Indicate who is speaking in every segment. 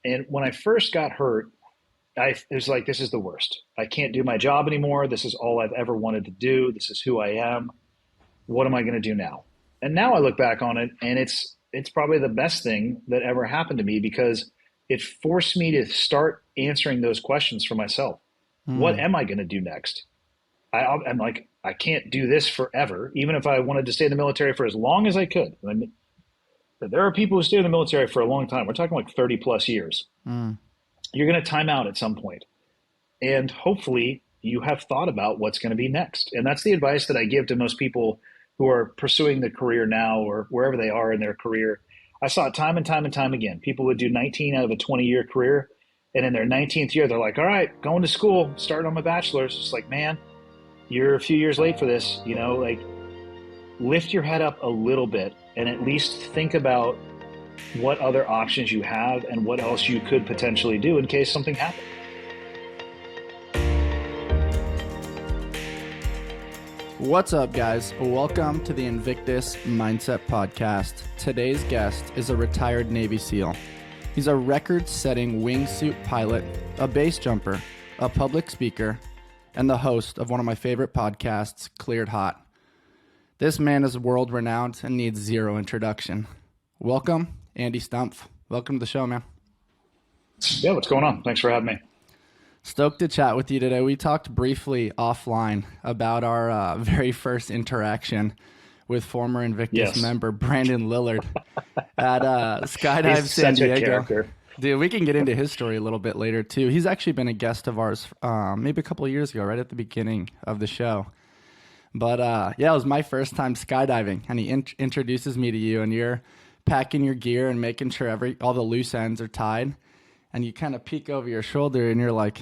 Speaker 1: And when I first got hurt, it was like, this is the worst. I can't do my job anymore. This is all I've ever wanted to do. This is who I am. What am I going to do now? And now I look back on it, and it's probably the best thing that ever happened to me, because it forced me to start answering those questions for myself. What
Speaker 2: Mm.
Speaker 1: am I going to do next? I'm like, I can't do this forever, even if I wanted to stay in the military for as long as I could. I mean, there are people who stay in the military for a long time. We're talking like 30 plus years.
Speaker 2: Mm.
Speaker 1: You're going to time out at some point. And hopefully you have thought about what's going to be next. And that's the advice that I give to most people who are pursuing the career now or wherever they are in their career. I saw it time and time and time again. People would do 19 out of a 20-year career. And in their 19th year, they're like, all right, going to school, starting on my bachelor's. It's like, man, you're a few years late for this. Like, lift your head up a little bit and at least think about what other options you have and what else you could potentially do in case something happened.
Speaker 2: What's up, guys? Welcome to the Invictus Mindset Podcast. Today's guest is a retired Navy SEAL. He's a record-setting wingsuit pilot, a base jumper, a public speaker, and the host of one of my favorite podcasts, Cleared Hot. This man is world-renowned and needs zero introduction. Welcome, Andy Stumpf. Welcome to the show, man.
Speaker 1: Yeah, what's going on? Thanks for having me.
Speaker 2: Stoked to chat with you today. We talked briefly offline about our very first interaction with former Invictus member Brandon Lillard at Skydive
Speaker 1: He's
Speaker 2: San
Speaker 1: such a
Speaker 2: Diego.
Speaker 1: character.
Speaker 2: Dude, we can get into his story a little bit later too. He's actually been a guest of ours maybe a couple of years ago, right at the beginning of the show. But yeah, it was my first time skydiving, and he introduces me to you, and you're packing your gear and making sure all the loose ends are tied. And you kind of peek over your shoulder and you're like,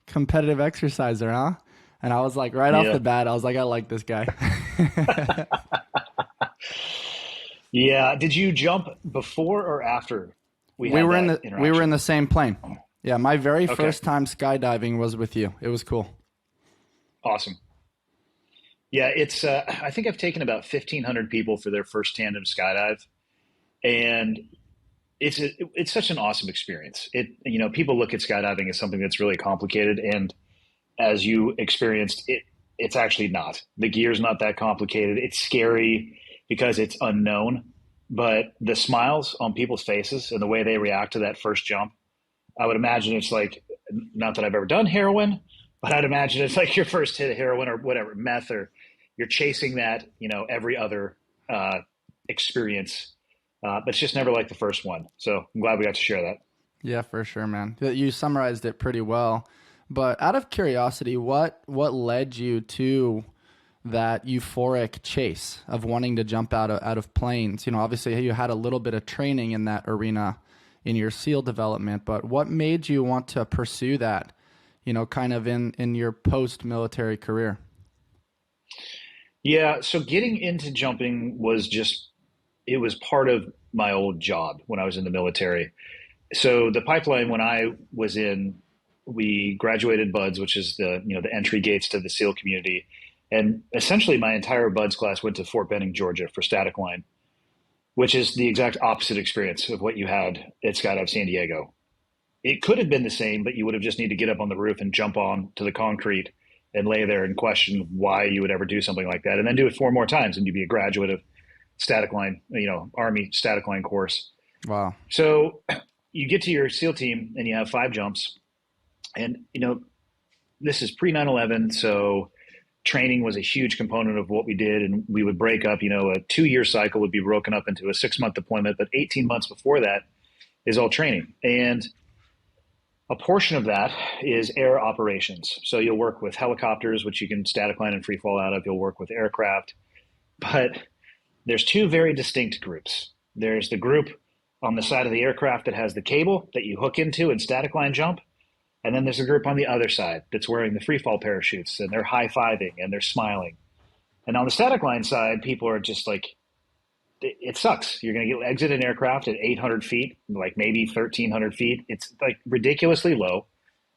Speaker 2: competitive exerciser, huh? And I was like, right off the bat, I was like, I like this guy.
Speaker 1: Yeah. Did you jump before or after
Speaker 2: we were in the same plane. Yeah. My very first time skydiving was with you. It was cool.
Speaker 1: Awesome. Yeah. It's, I think I've taken about 1,500 people for their first tandem skydive, and it's such an awesome experience. People look at skydiving as something that's really complicated, and as you experienced, it's actually not. The gear's not that complicated. It's scary because it's unknown, but the smiles on people's faces and the way they react to that first jump, I would imagine it's like, not that I've ever done heroin, but I'd imagine it's like your first hit of heroin or whatever, meth, or you're chasing that, every other experience. But it's just never like the first one. So I'm glad we got to share that.
Speaker 2: Yeah, for sure, man. You summarized it pretty well. But out of curiosity, what led you to that euphoric chase of wanting to jump out of planes? Obviously you had a little bit of training in that arena in your SEAL development, but what made you want to pursue that, kind of in your post-military career?
Speaker 1: Yeah, so getting into jumping it was part of my old job when I was in the military. So the pipeline when I was in, we graduated BUDS, which is the entry gates to the SEAL community. And essentially my entire BUDS class went to Fort Benning, Georgia for static line, which is the exact opposite experience of what you had at Skydive San Diego. It could have been the same, but you would have just need to get up on the roof and jump on to the concrete and lay there and question why you would ever do something like that. And then do it 4 more times and you'd be a graduate of static line, Army static line course.
Speaker 2: Wow.
Speaker 1: So you get to your SEAL team and you have 5 jumps, and, this is pre 9/11. So training was a huge component of what we did. And we would break up, a 2-year cycle would be broken up into a 6-month deployment, but 18 months before that is all training. And a portion of that is air operations. So you'll work with helicopters, which you can static line and free fall out of. You'll work with aircraft, but there's 2 very distinct groups. There's the group on the side of the aircraft that has the cable that you hook into and static line jump. And then there's a group on the other side that's wearing the free fall parachutes, and they're high-fiving and they're smiling. And on the static line side, people are just like, it sucks. You're going to get exit an aircraft at 800 feet, like maybe 1,300 feet. It's like ridiculously low.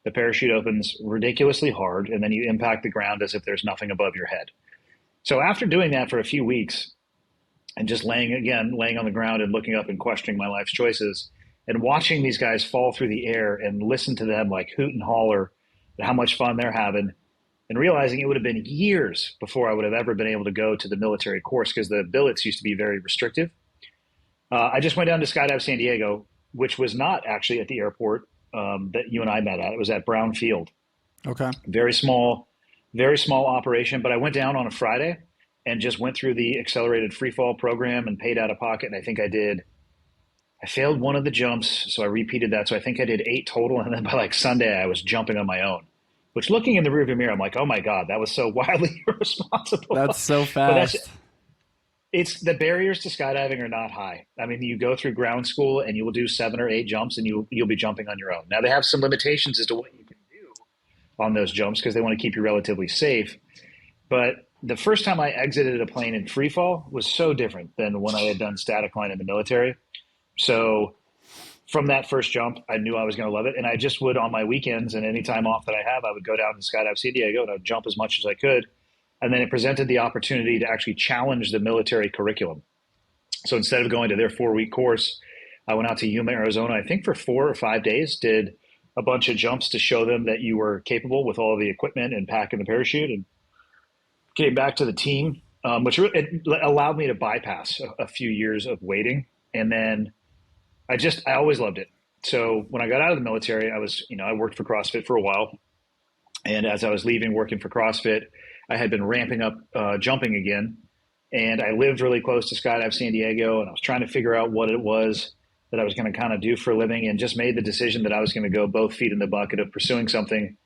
Speaker 1: The parachute opens ridiculously hard, and then you impact the ground as if there's nothing above your head. So after doing that for a few weeks, and just laying on the ground and looking up and questioning my life's choices And watching these guys fall through the air and listen to them like hoot and holler at how much fun they're having, and realizing it would have been years before I would have ever been able to go to the military course because the billets used to be very restrictive. I just went down to Skydive San Diego, which was not actually at the airport that you and I met at. It was at Brown Field.
Speaker 2: Okay.
Speaker 1: Very small operation. But I went down on a Friday and just went through the accelerated free fall program and paid out of pocket. And I think I failed one of the jumps, so I repeated that. So I think I did 8 total. And then by like Sunday, I was jumping on my own, which looking in the rearview mirror, I'm like, oh my God, that was so wildly irresponsible.
Speaker 2: That's so fast.
Speaker 1: It's the barriers to skydiving are not high. I mean, you go through ground school and you will do 7 or 8 jumps and you'll be jumping on your own. Now they have some limitations as to what you can do on those jumps because they want to keep you relatively safe. But the first time I exited a plane in free fall was so different than when I had done static line in the military. So from that first jump, I knew I was going to love it. And I just would on my weekends and any time off that I have, I would go down to Skydive San Diego and I'd jump as much as I could. And then it presented the opportunity to actually challenge the military curriculum. So instead of going to their 4-week course, I went out to Yuma, Arizona, I think for 4 or 5 days, did a bunch of jumps to show them that you were capable with all of the equipment and packing the parachute, and came back to the team, which it allowed me to bypass a few years of waiting. And then I always loved it. So when I got out of the military, I worked for CrossFit for a while. And as I was leaving working for CrossFit, I had been ramping up jumping again, and I lived really close to Skydive San Diego, and I was trying to figure out what it was that I was going to kind of do for a living, and just made the decision that I was going to go both feet in the bucket of pursuing something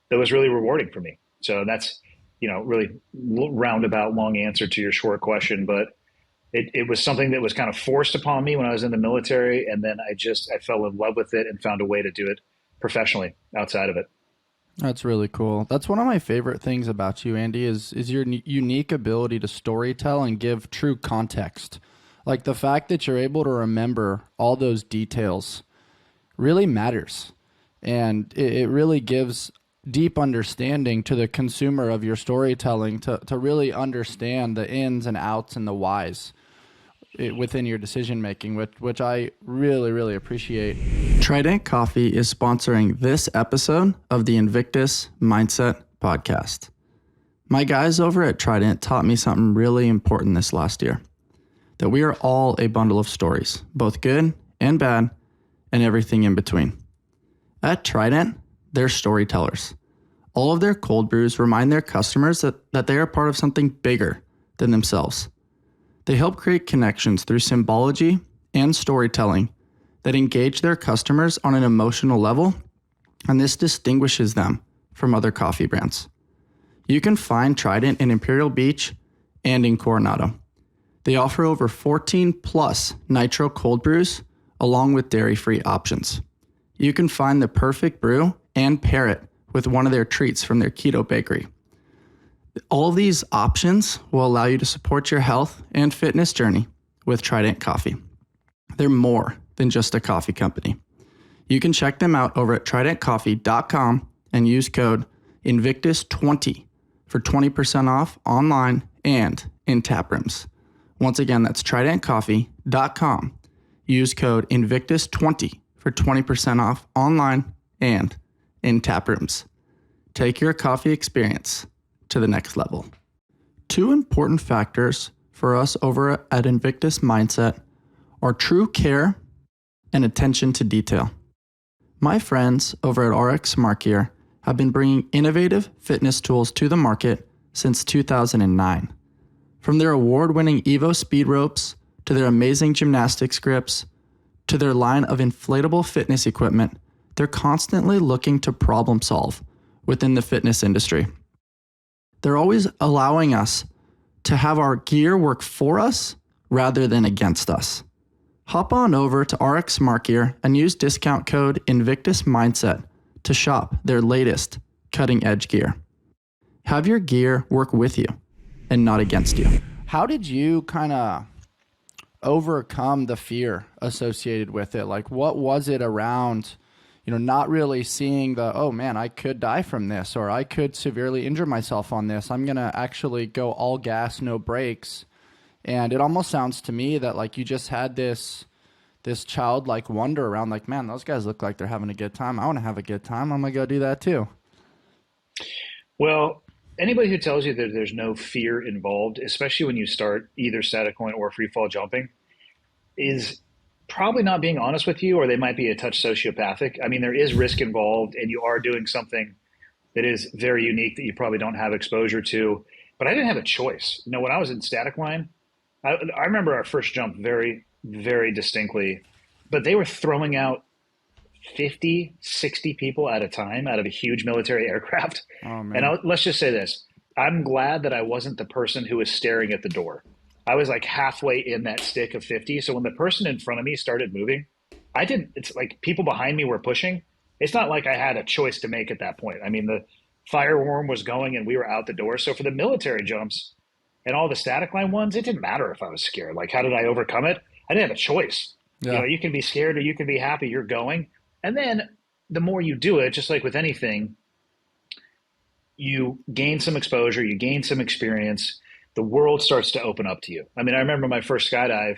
Speaker 1: that was really rewarding for me. So that's, really roundabout long answer to your short question, but it was something that was kind of forced upon me when I was in the military, and then I fell in love with it and found a way to do it professionally outside of it.
Speaker 2: That's really cool. That's one of my favorite things about you, Andy, is your unique ability to storytell and give true context. Like the fact that you're able to remember all those details really matters. And it really gives deep understanding to the consumer of your storytelling to really understand the ins and outs and the whys within your decision making, which I really, really appreciate. Trident Coffee is sponsoring this episode of the Invictus Mindset Podcast. My guys over at Trident taught me something really important this last year, that we are all a bundle of stories, both good and bad, and everything in between. At Trident, they're storytellers. All of their cold brews remind their customers that they are part of something bigger than themselves. They help create connections through symbology and storytelling that engage their customers on an emotional level, and this distinguishes them from other coffee brands. You can find Trident in Imperial Beach and in Coronado. They offer over 14 plus nitro cold brews along with dairy-free options. You can find the perfect brew and pair it with one of their treats from their keto bakery. All these options will allow you to support your health and fitness journey with Trident Coffee. They're more than just a coffee company. You can check them out over at tridentcoffee.com and use code Invictus20 for 20% off online and in tap rooms. Once again, that's tridentcoffee.com. Use code Invictus20 for 20% off online and in tap rooms. Take your coffee experience to the next level. 2 important factors for us over at Invictus Mindset are true care and attention to detail. My friends over at RX Smart Gear have been bringing innovative fitness tools to the market since 2009. From their award-winning Evo speed ropes to their amazing gymnastics grips to their line of inflatable fitness equipment, they're constantly looking to problem solve within the fitness industry. They're always allowing us to have our gear work for us rather than against us. Hop on over to RX Smart Gear and use discount code Invictus Mindset to shop their latest cutting edge gear. Have your gear work with you and not against you. How did you kind of overcome the fear associated with it? Like, what was it around not really seeing oh man, I could die from this, or I could severely injure myself on this. I'm going to actually go all gas, no brakes. And it almost sounds to me that like you just had this this childlike wonder around, like, man, those guys look like they're having a good time. I want to have a good time. I'm going to go do that too.
Speaker 1: Well, anybody who tells you that there's no fear involved, especially when you start either static point or free fall jumping, is probably not being honest with you, or they might be a touch sociopathic. I mean, there is risk involved, and you are doing something that is very unique that you probably don't have exposure to. But I didn't have a choice. You know, when I was in static line, I remember our first jump very, very distinctly, but they were throwing out 50, 60 people at a time out of a huge military aircraft.
Speaker 2: Oh,
Speaker 1: And
Speaker 2: man.
Speaker 1: let's just say this. I'm glad that I wasn't the person who was staring at the door. I was like halfway in that stick of 50. So when the person in front of me started moving, I didn't, it's like people behind me were pushing. It's not like I had a choice to make at that point. I mean, the fire worm was going and we were out the door. So for the military jumps and all the static line ones, it didn't matter if I was scared. Like, how did I overcome it? I didn't have a choice. You
Speaker 2: Yeah.
Speaker 1: know, you can be scared or you can be happy, you're going. And then the more you do it, just like with anything, you gain some exposure, you gain some experience, the world starts to open up to you. I mean, I remember my first skydive.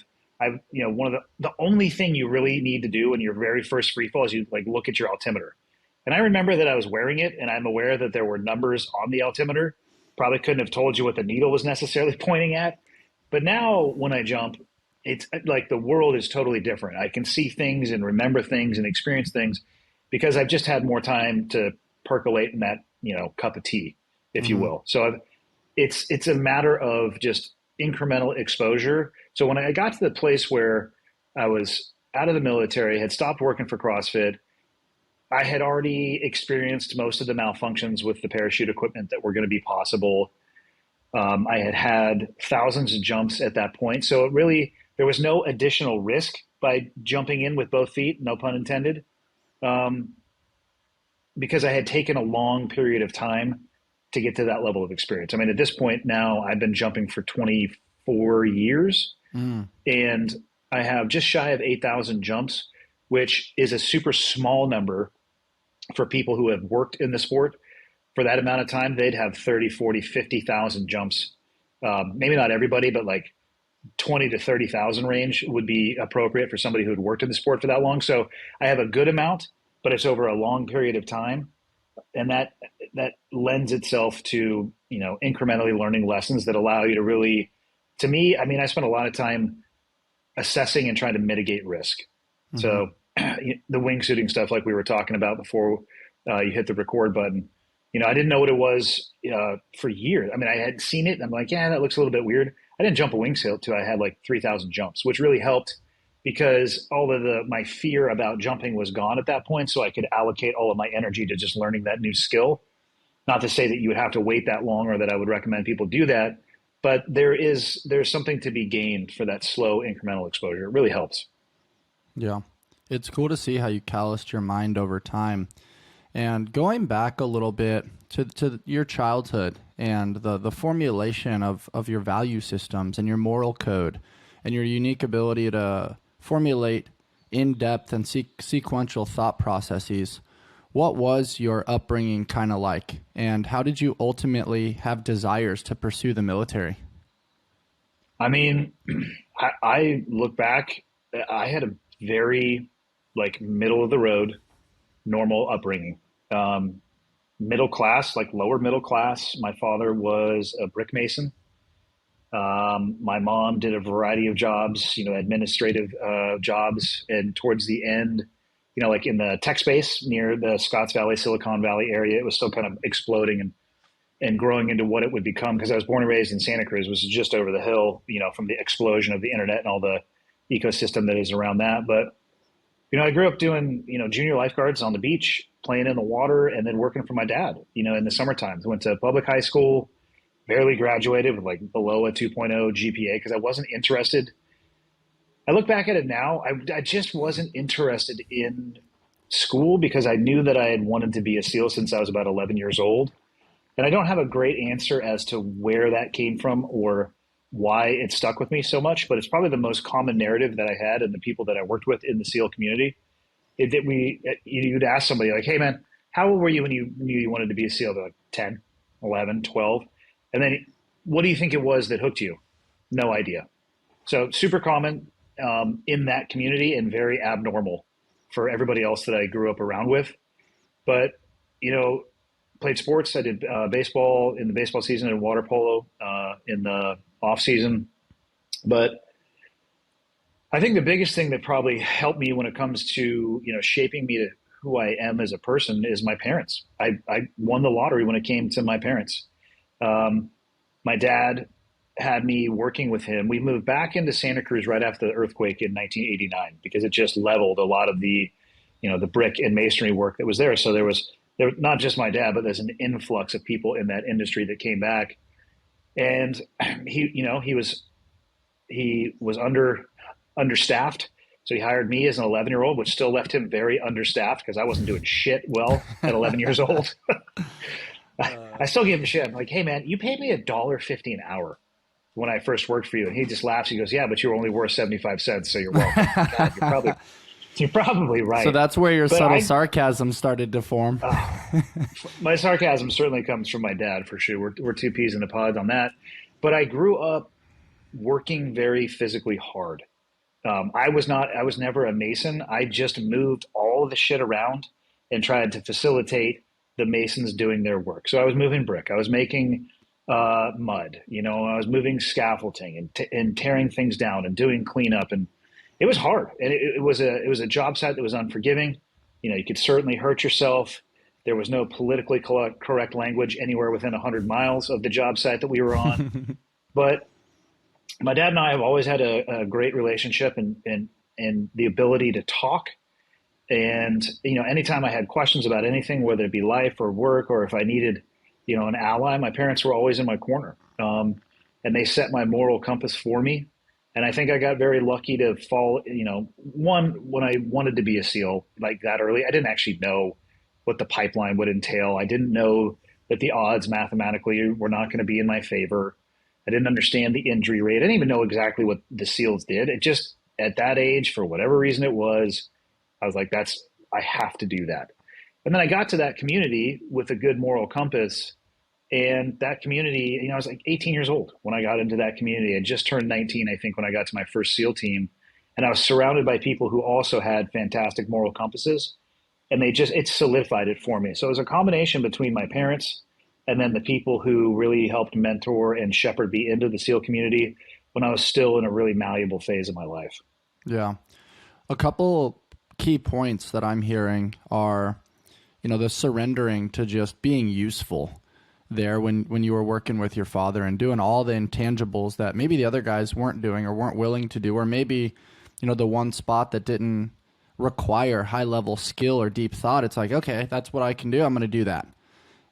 Speaker 1: One of the only thing you really need to do in your very first free fall is you like look at your altimeter. And I remember that I was wearing it, and I'm aware that there were numbers on the altimeter. Probably couldn't have told you what the needle was necessarily pointing at. But now when I jump, it's like the world is totally different. I can see things and remember things and experience things because I've just had more time to percolate in that, cup of tea, if you
Speaker 2: Mm-hmm.
Speaker 1: will. So it's a matter of just incremental exposure. So when I got to the place where I was out of the military, had stopped working for CrossFit, I had already experienced most of the malfunctions with the parachute equipment that were going to be possible. I had had thousands of jumps at that point. So there was no additional risk by jumping in with both feet, no pun intended, um, because I had taken a long period of time to get to that level of experience. I mean, at this point now, I've been jumping for 24 years
Speaker 2: Mm.
Speaker 1: and I have just shy of 8,000 jumps, which is a super small number for people who have worked in the sport. For that amount of time, they'd have 30, 40, 50,000 jumps. Maybe not everybody, but like 20 to 30,000 range would be appropriate for somebody who had worked in the sport for that long. So I have a good amount, but it's over a long period of time. And that lends itself to, incrementally learning lessons that allow you to really, to me, I mean, I spent a lot of time assessing and trying to mitigate risk.
Speaker 2: Mm-hmm.
Speaker 1: So the wingsuiting stuff, like we were talking about before you hit the record button, I didn't know what it was for years. I mean, I had seen it and I'm like, yeah, that looks a little bit weird. I didn't jump a wingsuit till I had like 3,000 jumps, which really helped because all of my fear about jumping was gone at that point. So I could allocate all of my energy to just learning that new skill. Not to say that you would have to wait that long or that I would recommend people do that, but there's something to be gained for that slow incremental exposure. It really helps.
Speaker 2: Yeah. It's cool to see how you calloused your mind over time. And going back a little bit to your childhood and the formulation of your value systems and your moral code and your unique ability to formulate in-depth and sequential thought processes, what was your upbringing kind of like? And how did you ultimately have desires to pursue the military?
Speaker 1: I mean, I look back, I had a very like middle of the road, normal upbringing. Um, Middle class, like lower middle class. My father was a brick mason. My mom did a variety of jobs, administrative jobs. And towards the end, like in the tech space near the Scotts Valley, Silicon Valley area, it was still kind of exploding and growing into what it would become. Because I was born and raised in Santa Cruz, which is just over the hill, from the explosion of the internet and all the ecosystem that is around that. But I grew up doing, junior lifeguards on the beach, playing in the water, and then working for my dad, in the summertime. I went to public high school, barely graduated with like below a 2.0 GPA because I wasn't interested. I look back at it now, I just wasn't interested in school because I knew that I had wanted to be a SEAL since I was about 11 years old. And I don't have a great answer as to where that came from or why it stuck with me so much, but it's probably the most common narrative that I had and the people that I worked with in the SEAL community. You'd ask somebody like, hey man, how old were you when you knew you wanted to be a SEAL? They're like 10, 11, 12. And then what do you think it was that hooked you? No idea. So super common. in that community and very abnormal for everybody else that I grew up around with. But, you know, played sports. I did baseball in the baseball season and water polo in the off season. But I think the biggest thing that probably helped me when it comes to, you know, shaping me to who I am as a person is my parents. I won the lottery when it came to my parents. My dad had me working with him. We moved back into Santa Cruz right after the earthquake in 1989 because it just leveled a lot of the, you know, the brick and masonry work that was there. So there not just my dad, but there's an influx of people in that industry that came back. And he was understaffed. So he hired me as an 11-year-old, which still left him very understaffed because I wasn't doing shit well at 11 years old. I still give him shit. I'm like, hey man, you paid me $1.50 an hour when I first worked for you. And he just laughs. He goes, yeah, but you were only worth 75 cents. So you're welcome. God, you're probably right.
Speaker 2: So that's where your subtle sarcasm started to form.
Speaker 1: My sarcasm certainly comes from my dad for sure. We're two peas in a pod on that. But I grew up working very physically hard. I was never a mason. I just moved all of the shit around and tried to facilitate the masons doing their work. So I was moving brick. I was making mud. You know, I was moving scaffolding and tearing things down and doing cleanup. And it was hard. And it was a job site that was unforgiving. You know, you could certainly hurt yourself. There was no politically correct language anywhere within 100 miles of the job site that we were on. But my dad and I have always had a great relationship and the ability to talk. And, you know, anytime I had questions about anything, whether it be life or work, or if I needed, you know, an ally, my parents were always in my corner. And they set my moral compass for me. And I think I got very lucky to fall, you know, when I wanted to be a SEAL like that early, I didn't actually know what the pipeline would entail. I didn't know that the odds mathematically were not going to be in my favor. I didn't understand the injury rate. I didn't even know exactly what the SEALs did. It just, at that age, for whatever reason it was, I was like, I have to do that. And then I got to that community with a good moral compass. And that community, you know, I was like 18 years old when I got into that community. I just turned 19, I think, when I got to my first SEAL team. And I was surrounded by people who also had fantastic moral compasses. And it solidified it for me. So it was a combination between my parents and then the people who really helped mentor and shepherd me into the SEAL community when I was still in a really malleable phase of my life.
Speaker 2: Yeah. A couple key points that I'm hearing are, you know, the surrendering to just being useful there when you were working with your father and doing all the intangibles that maybe the other guys weren't doing or weren't willing to do, or maybe, you know, the one spot that didn't require high level skill or deep thought. It's like, okay, that's what I can do. I'm going to do that.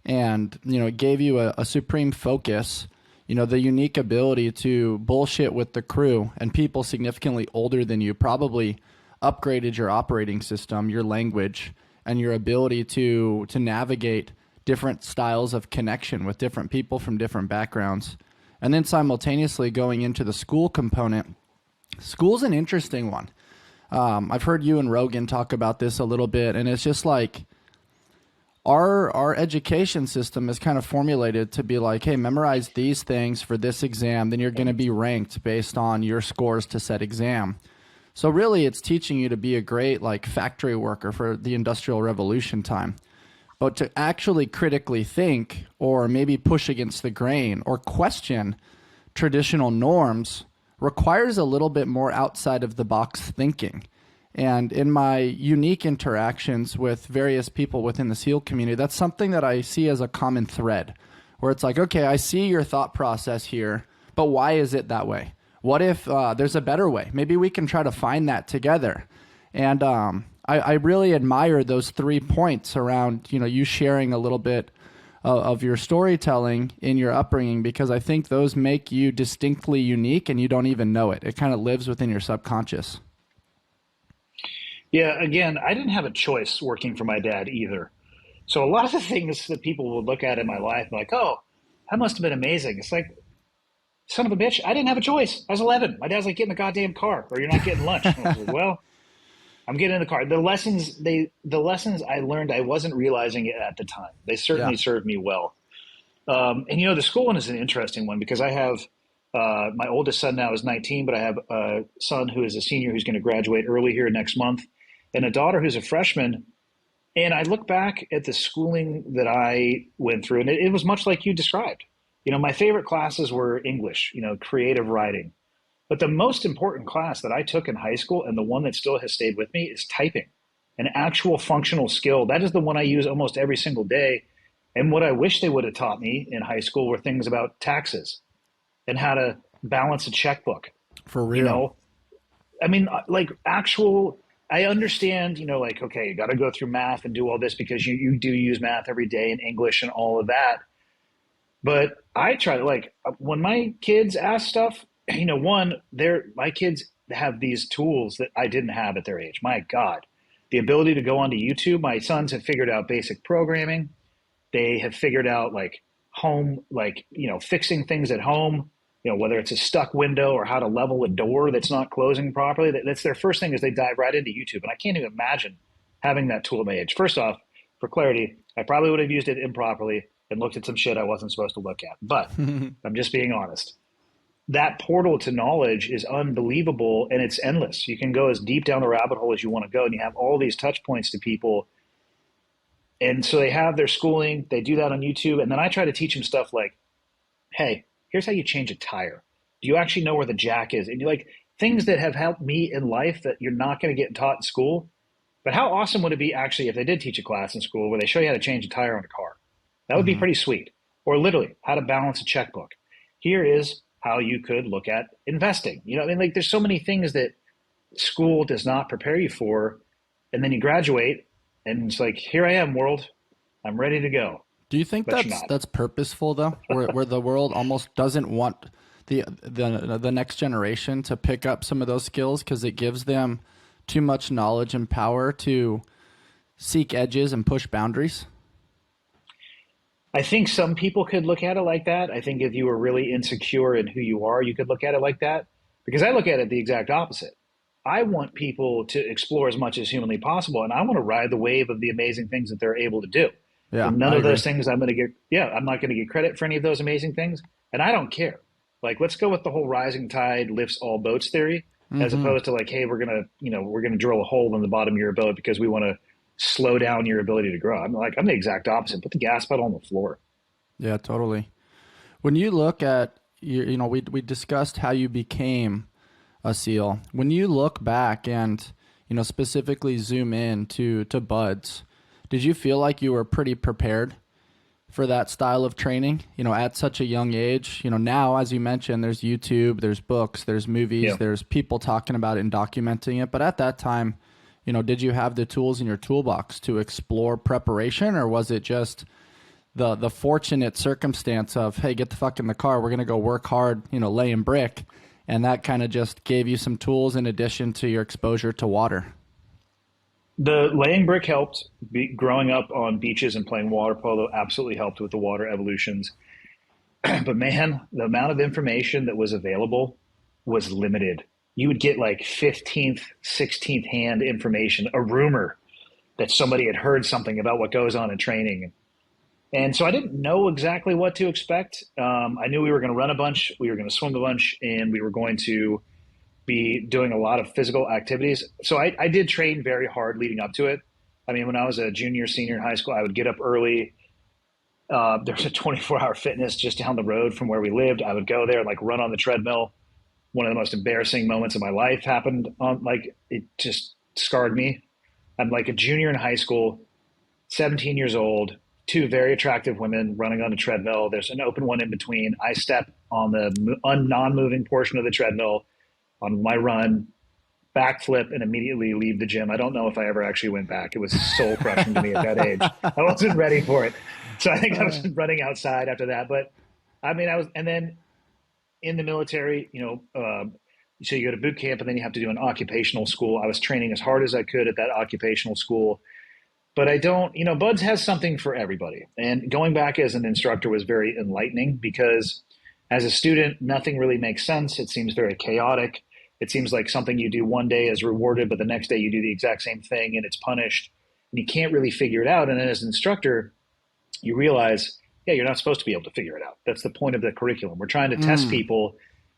Speaker 2: And, you know, it gave you a supreme focus, you know, the unique ability to bullshit with the crew and people significantly older than you, probably upgraded your operating system, your language, and your ability to navigate different styles of connection with different people from different backgrounds. And then simultaneously going into the school component. School's an interesting one. I've heard you and Rogan talk about this a little bit, and it's just like our education system is kind of formulated to be like, hey, memorize these things for this exam, then you're going to be ranked based on your scores to said exam. So really it's teaching you to be a great like factory worker for the Industrial Revolution time. But to actually critically think or maybe push against the grain or question traditional norms requires a little bit more outside of the box thinking. And in my unique interactions with various people within the SEAL community, that's something that I see as a common thread, where it's like, okay, I see your thought process here, but why is it that way? What if there's a better way? Maybe we can try to find that together. And I really admire those 3 points around, you know, you sharing a little bit of your storytelling in your upbringing, because I think those make you distinctly unique and you don't even know it. It kind of lives within your subconscious.
Speaker 1: Yeah, again, I didn't have a choice working for my dad either. So a lot of the things that people would look at in my life, like, oh, that must have been amazing. It's like, son of a bitch, I didn't have a choice. I was 11. My dad's like, get in the goddamn car or you're not getting lunch. And I was like, well, I'm getting in the car. The lessons I learned, I wasn't realizing it at the time. They certainly served me well. And, you know, the school one is an interesting one because I have My oldest son now is 19, but I have a son who is a senior who's going to graduate early here next month, and a daughter who's a freshman. And I look back at the schooling that I went through, and it was much like you described. My favorite classes were English, creative writing. But the most important class that I took in high school, and the one that still has stayed with me, is typing, an actual functional skill. That is the one I use almost every single day. And what I wish they would have taught me in high school were things about taxes and how to balance a checkbook.
Speaker 2: For
Speaker 1: You
Speaker 2: real.
Speaker 1: know, I mean, like actual, I understand, like, okay, you got to go through math and do all this because you do use math every day in English and all of that. But I try to, like, when my kids ask stuff, my kids have these tools that I didn't have at their age. My God, the ability to go onto YouTube. My sons have figured out basic programming. They have figured out like home, like, fixing things at home, whether it's a stuck window or how to level a door that's not closing properly. That's their first thing is they dive right into YouTube. And I can't even imagine having that tool at my age. First off, for clarity, I probably would have used it improperly and looked at some shit I wasn't supposed to look at. But I'm just being honest. That portal to knowledge is unbelievable and it's endless. You can go as deep down the rabbit hole as you want to go, and you have all these touch points to people. And so they have their schooling, they do that on YouTube. And then I try to teach them stuff like, hey, here's how you change a tire. Do you actually know where the jack is? And you're like, things that have helped me in life that you're not going to get taught in school. But how awesome would it be actually if they did teach a class in school where they show you how to change a tire on a car? That would be
Speaker 2: Hmm.
Speaker 1: pretty sweet. Or literally how to balance a checkbook. Here is how you could look at investing. Like there's so many things that school does not prepare you for. And then you graduate and it's like, here I am, world. I'm ready to go.
Speaker 2: Do you think
Speaker 1: But you're
Speaker 2: that's
Speaker 1: not.
Speaker 2: purposeful though, where the world almost doesn't want the next generation to pick up some of those skills because it gives them too much knowledge and power to seek edges and push boundaries?
Speaker 1: I think some people could look at it like that. I think if you were really insecure in who you are, you could look at it like that. Because I look at it the exact opposite. I want people to explore as much as humanly possible, and I want to ride the wave of the amazing things that they're able to do.
Speaker 2: Yeah,
Speaker 1: And none
Speaker 2: I
Speaker 1: of
Speaker 2: agree.
Speaker 1: those things I'm going to get, yeah, I'm not going to get credit for any of those amazing things. And I don't care. Like, let's go with the whole rising tide lifts all boats theory, as
Speaker 2: Hmm.
Speaker 1: opposed to like, hey, we're going to drill a hole in the bottom of your boat because we want to slow down your ability to grow. I'm the exact opposite. Put the gas pedal on the floor.
Speaker 2: Yeah, totally. When you look at we discussed how you became a SEAL. When you look back and specifically zoom in to buds, did you feel like you were pretty prepared for that style of training? At such a young age. Now as you mentioned, there's YouTube, there's books, there's movies,
Speaker 1: Yeah.
Speaker 2: there's people talking about it and documenting it. But at that time, did you have the tools in your toolbox to explore preparation, or was it just the fortunate circumstance of, hey, get the fuck in the car, we're gonna go work hard, laying brick, and that kind of just gave you some tools in addition to your exposure to water?
Speaker 1: The laying brick helped. Growing up on beaches and playing water polo absolutely helped with the water evolutions. But man, the amount of information that was available was limited. You would get like 15th, 16th hand information, a rumor that somebody had heard something about what goes on in training. And so I didn't know exactly what to expect. I knew we were going to run a bunch, we were going to swim a bunch, and we were going to be doing a lot of physical activities. So I did train very hard leading up to it. I mean, when I was a junior, senior in high school, I would get up early. There's a 24-hour fitness just down the road from where we lived. I would go there and like run on the treadmill. One of the most embarrassing moments of my life happened on, like, it just scarred me. I'm like a junior in high school, 17 years old, two very attractive women running on a treadmill. There's an open one in between. I step on the non-moving portion of the treadmill on my run, backflip, and immediately leave the gym. I don't know if I ever actually went back. It was soul crushing to me at that age. I wasn't ready for it. So I think I was running outside after that. But I mean, and then in the military, so you go to boot camp and then you have to do an occupational school. I was training as hard as I could at that occupational school. But I don't, Buds has something for everybody. And going back as an instructor was very enlightening because as a student, nothing really makes sense. It seems very chaotic. It seems like something you do one day is rewarded, but the next day you do the exact same thing and it's punished. And you can't really figure it out. And then as an instructor, you realize, yeah, you're not supposed to be able to figure it out. That's the point of the curriculum. We're trying to test
Speaker 2: Mm.
Speaker 1: people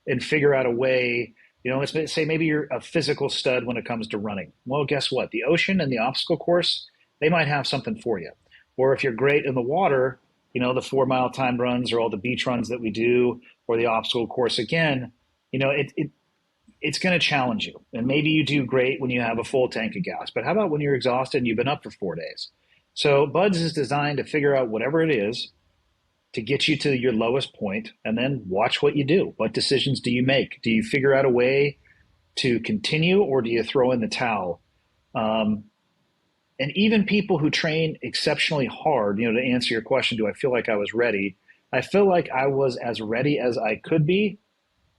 Speaker 1: and figure out a way. Let's say maybe you're a physical stud when it comes to running. Well, guess what? The ocean and the obstacle course, they might have something for you. Or if you're great in the water, the 4 mile time runs or all the beach runs that we do, or the obstacle course again, it's going to challenge you. And maybe you do great when you have a full tank of gas, but how about when you're exhausted and you've been up for 4 days? So Buds is designed to figure out whatever it is to get you to your lowest point, and then watch what you do. What decisions do you make? Do you figure out a way to continue, or do you throw in the towel? And even people who train exceptionally hard, to answer your question, do I feel like I was ready? I feel like I was as ready as I could be.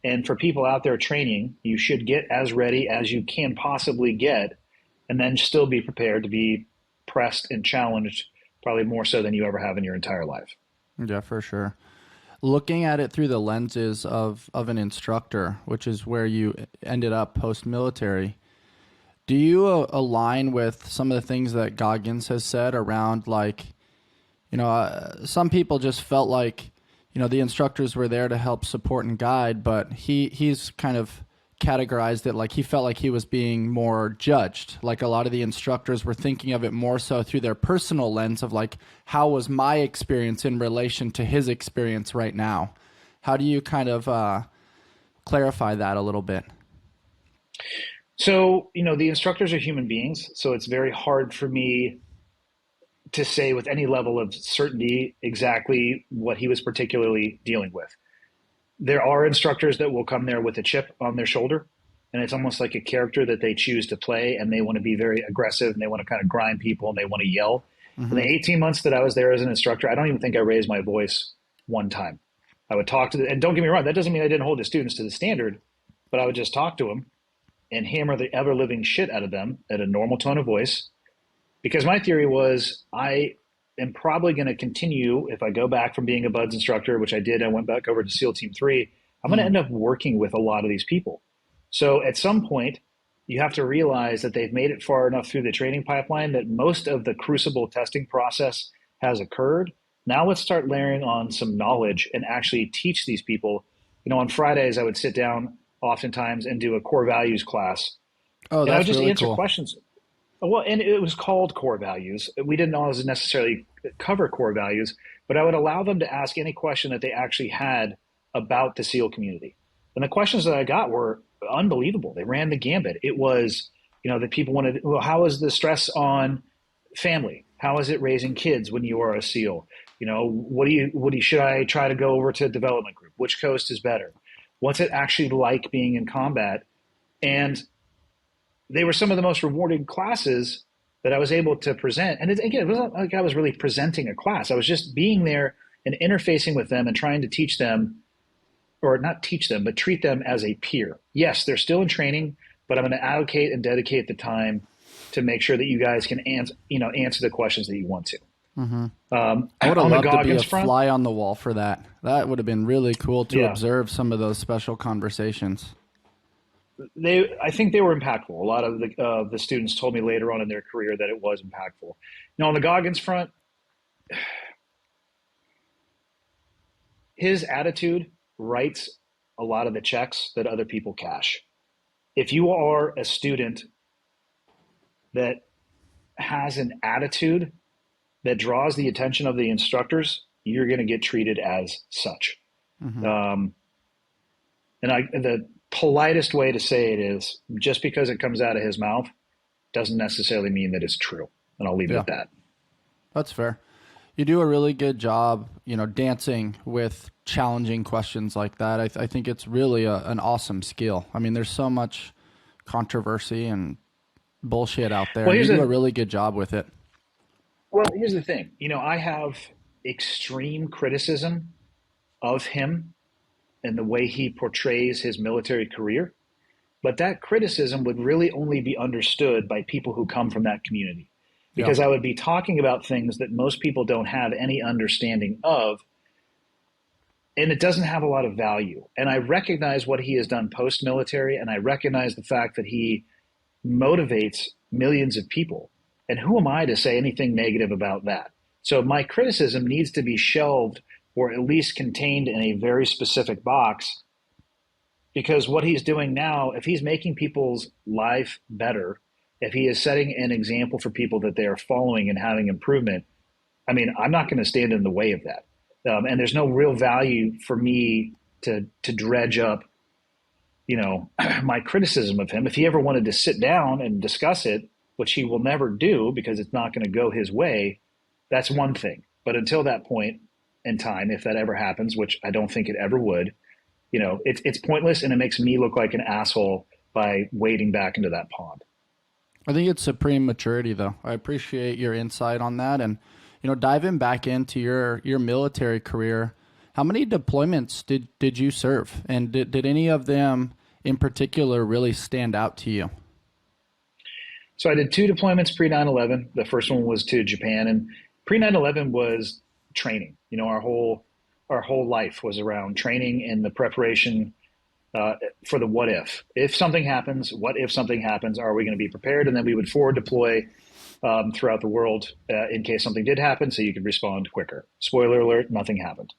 Speaker 1: And for people out there training, you should get as ready as you can possibly get, and then still be prepared to be pressed and challenged, probably more so than you ever have in your entire life.
Speaker 2: Yeah, for sure. Looking at it through the lenses of an instructor, which is where you ended up post-military, do you align with some of the things that Goggins has said around, like, some people just felt like, the instructors were there to help support and guide, but he's kind of categorized it like he felt like he was being more judged. Like a lot of the instructors were thinking of it more so through their personal lens of like, how was my experience in relation to his experience right now? How do you kind of clarify that a little bit?
Speaker 1: So, the instructors are human beings, so it's very hard for me to say with any level of certainty exactly what he was particularly dealing with. There are instructors that will come there with a chip on their shoulder, and it's almost like a character that they choose to play, and they want to be very aggressive, and they want to kind of grind people, and they want to yell. In the 18 months that I was there as an instructor, I don't even think I raised my voice one time. I would talk to them, and don't get me wrong, that doesn't mean I didn't hold the students to the standard, but I would just talk to them and hammer the ever-living shit out of them at a normal tone of voice, because my theory was I am probably going to continue, if I go back from being a Buds instructor, which I did, I went back over to SEAL Team 3, I'm going to end up working with a lot of these people. So at some point, you have to realize that they've made it far enough through the training pipeline that most of the crucible testing process has occurred. Now let's start layering on some knowledge and actually teach these people. On Fridays, I would sit down oftentimes and do a core values class.
Speaker 2: Oh, that's
Speaker 1: and I would just
Speaker 2: really
Speaker 1: answer
Speaker 2: cool.
Speaker 1: questions. Well, and it was called core values. We didn't always necessarily cover core values, but I would allow them to ask any question that they actually had about the SEAL community. And the questions that I got were unbelievable. They ran the gambit. It was, that people wanted, well, how is the stress on family? How is it raising kids when you are a SEAL? Should I try to go over to development group? Which coast is better? What's it actually like being in combat? And they were some of the most rewarding classes that I was able to present. And again, it wasn't like I was really presenting a class. I was just being there and interfacing with them and trying to teach them, or not teach them, but treat them as a peer. Yes, they're still in training, but I'm going to allocate and dedicate the time to make sure that you guys can answer the questions that you want to.
Speaker 2: Mm-hmm. I would have loved to be a fly on the wall for that. That would have been really cool to observe some of those special conversations.
Speaker 1: I think they were impactful. A lot of the students told me later on in their career that it was impactful. Now, on the Goggins front, his attitude writes a lot of the checks that other people cash. If you are a student that has an attitude that draws the attention of the instructors, you're going to get treated as such. Mm-hmm. The politest way to say it is, just because it comes out of his mouth doesn't necessarily mean that it's true. And I'll leave it at that.
Speaker 2: That's fair. You do a really good job, dancing with challenging questions like that. I think it's really an awesome skill. I mean, there's so much controversy and bullshit out there. You do a really good job with it.
Speaker 1: Well, here's the thing. I have extreme criticism of him and the way he portrays his military career. But that criticism would really only be understood by people who come from that community. Because I would be talking about things that most people don't have any understanding of, and it doesn't have a lot of value. And I recognize what he has done post-military, and I recognize the fact that he motivates millions of people. And who am I to say anything negative about that? So my criticism needs to be shelved or at least contained in a very specific box because what he's doing now, if he's making people's life better, if he is setting an example for people that they are following and having improvement, I mean, I'm not going to stand in the way of that. And there's no real value for me to dredge up, my criticism of him. If he ever wanted to sit down and discuss it, which he will never do because it's not going to go his way, that's one thing. But until that point in time, if that ever happens, which I don't think it ever would, it's pointless, and it makes me look like an asshole by wading back into that pond.
Speaker 2: I think it's supreme maturity, though. I appreciate your insight on that. And, diving back into your military career, how many deployments did you serve? And did any of them in particular really stand out to you?
Speaker 1: So I did 2 deployments pre 9/11. The first one was to Japan, and pre 9/11 was training. Our whole life was around training and the preparation for the what if. If something happens, what if something happens? Are we going to be prepared? And then we would forward deploy throughout the world in case something did happen, so you could respond quicker. Spoiler alert: nothing happened.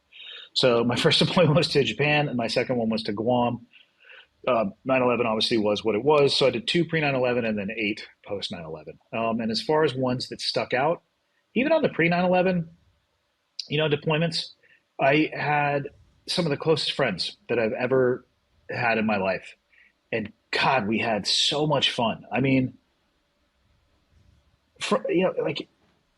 Speaker 1: So my first deployment was to Japan, and my second one was to Guam. 9/11 obviously was what it was. So I did 2 pre 9/11 and then 8 post 9/11. And as far as ones that stuck out, even on the pre 9/11, deployments, I had some of the closest friends that I've ever had in my life. And God, we had so much fun. I mean, like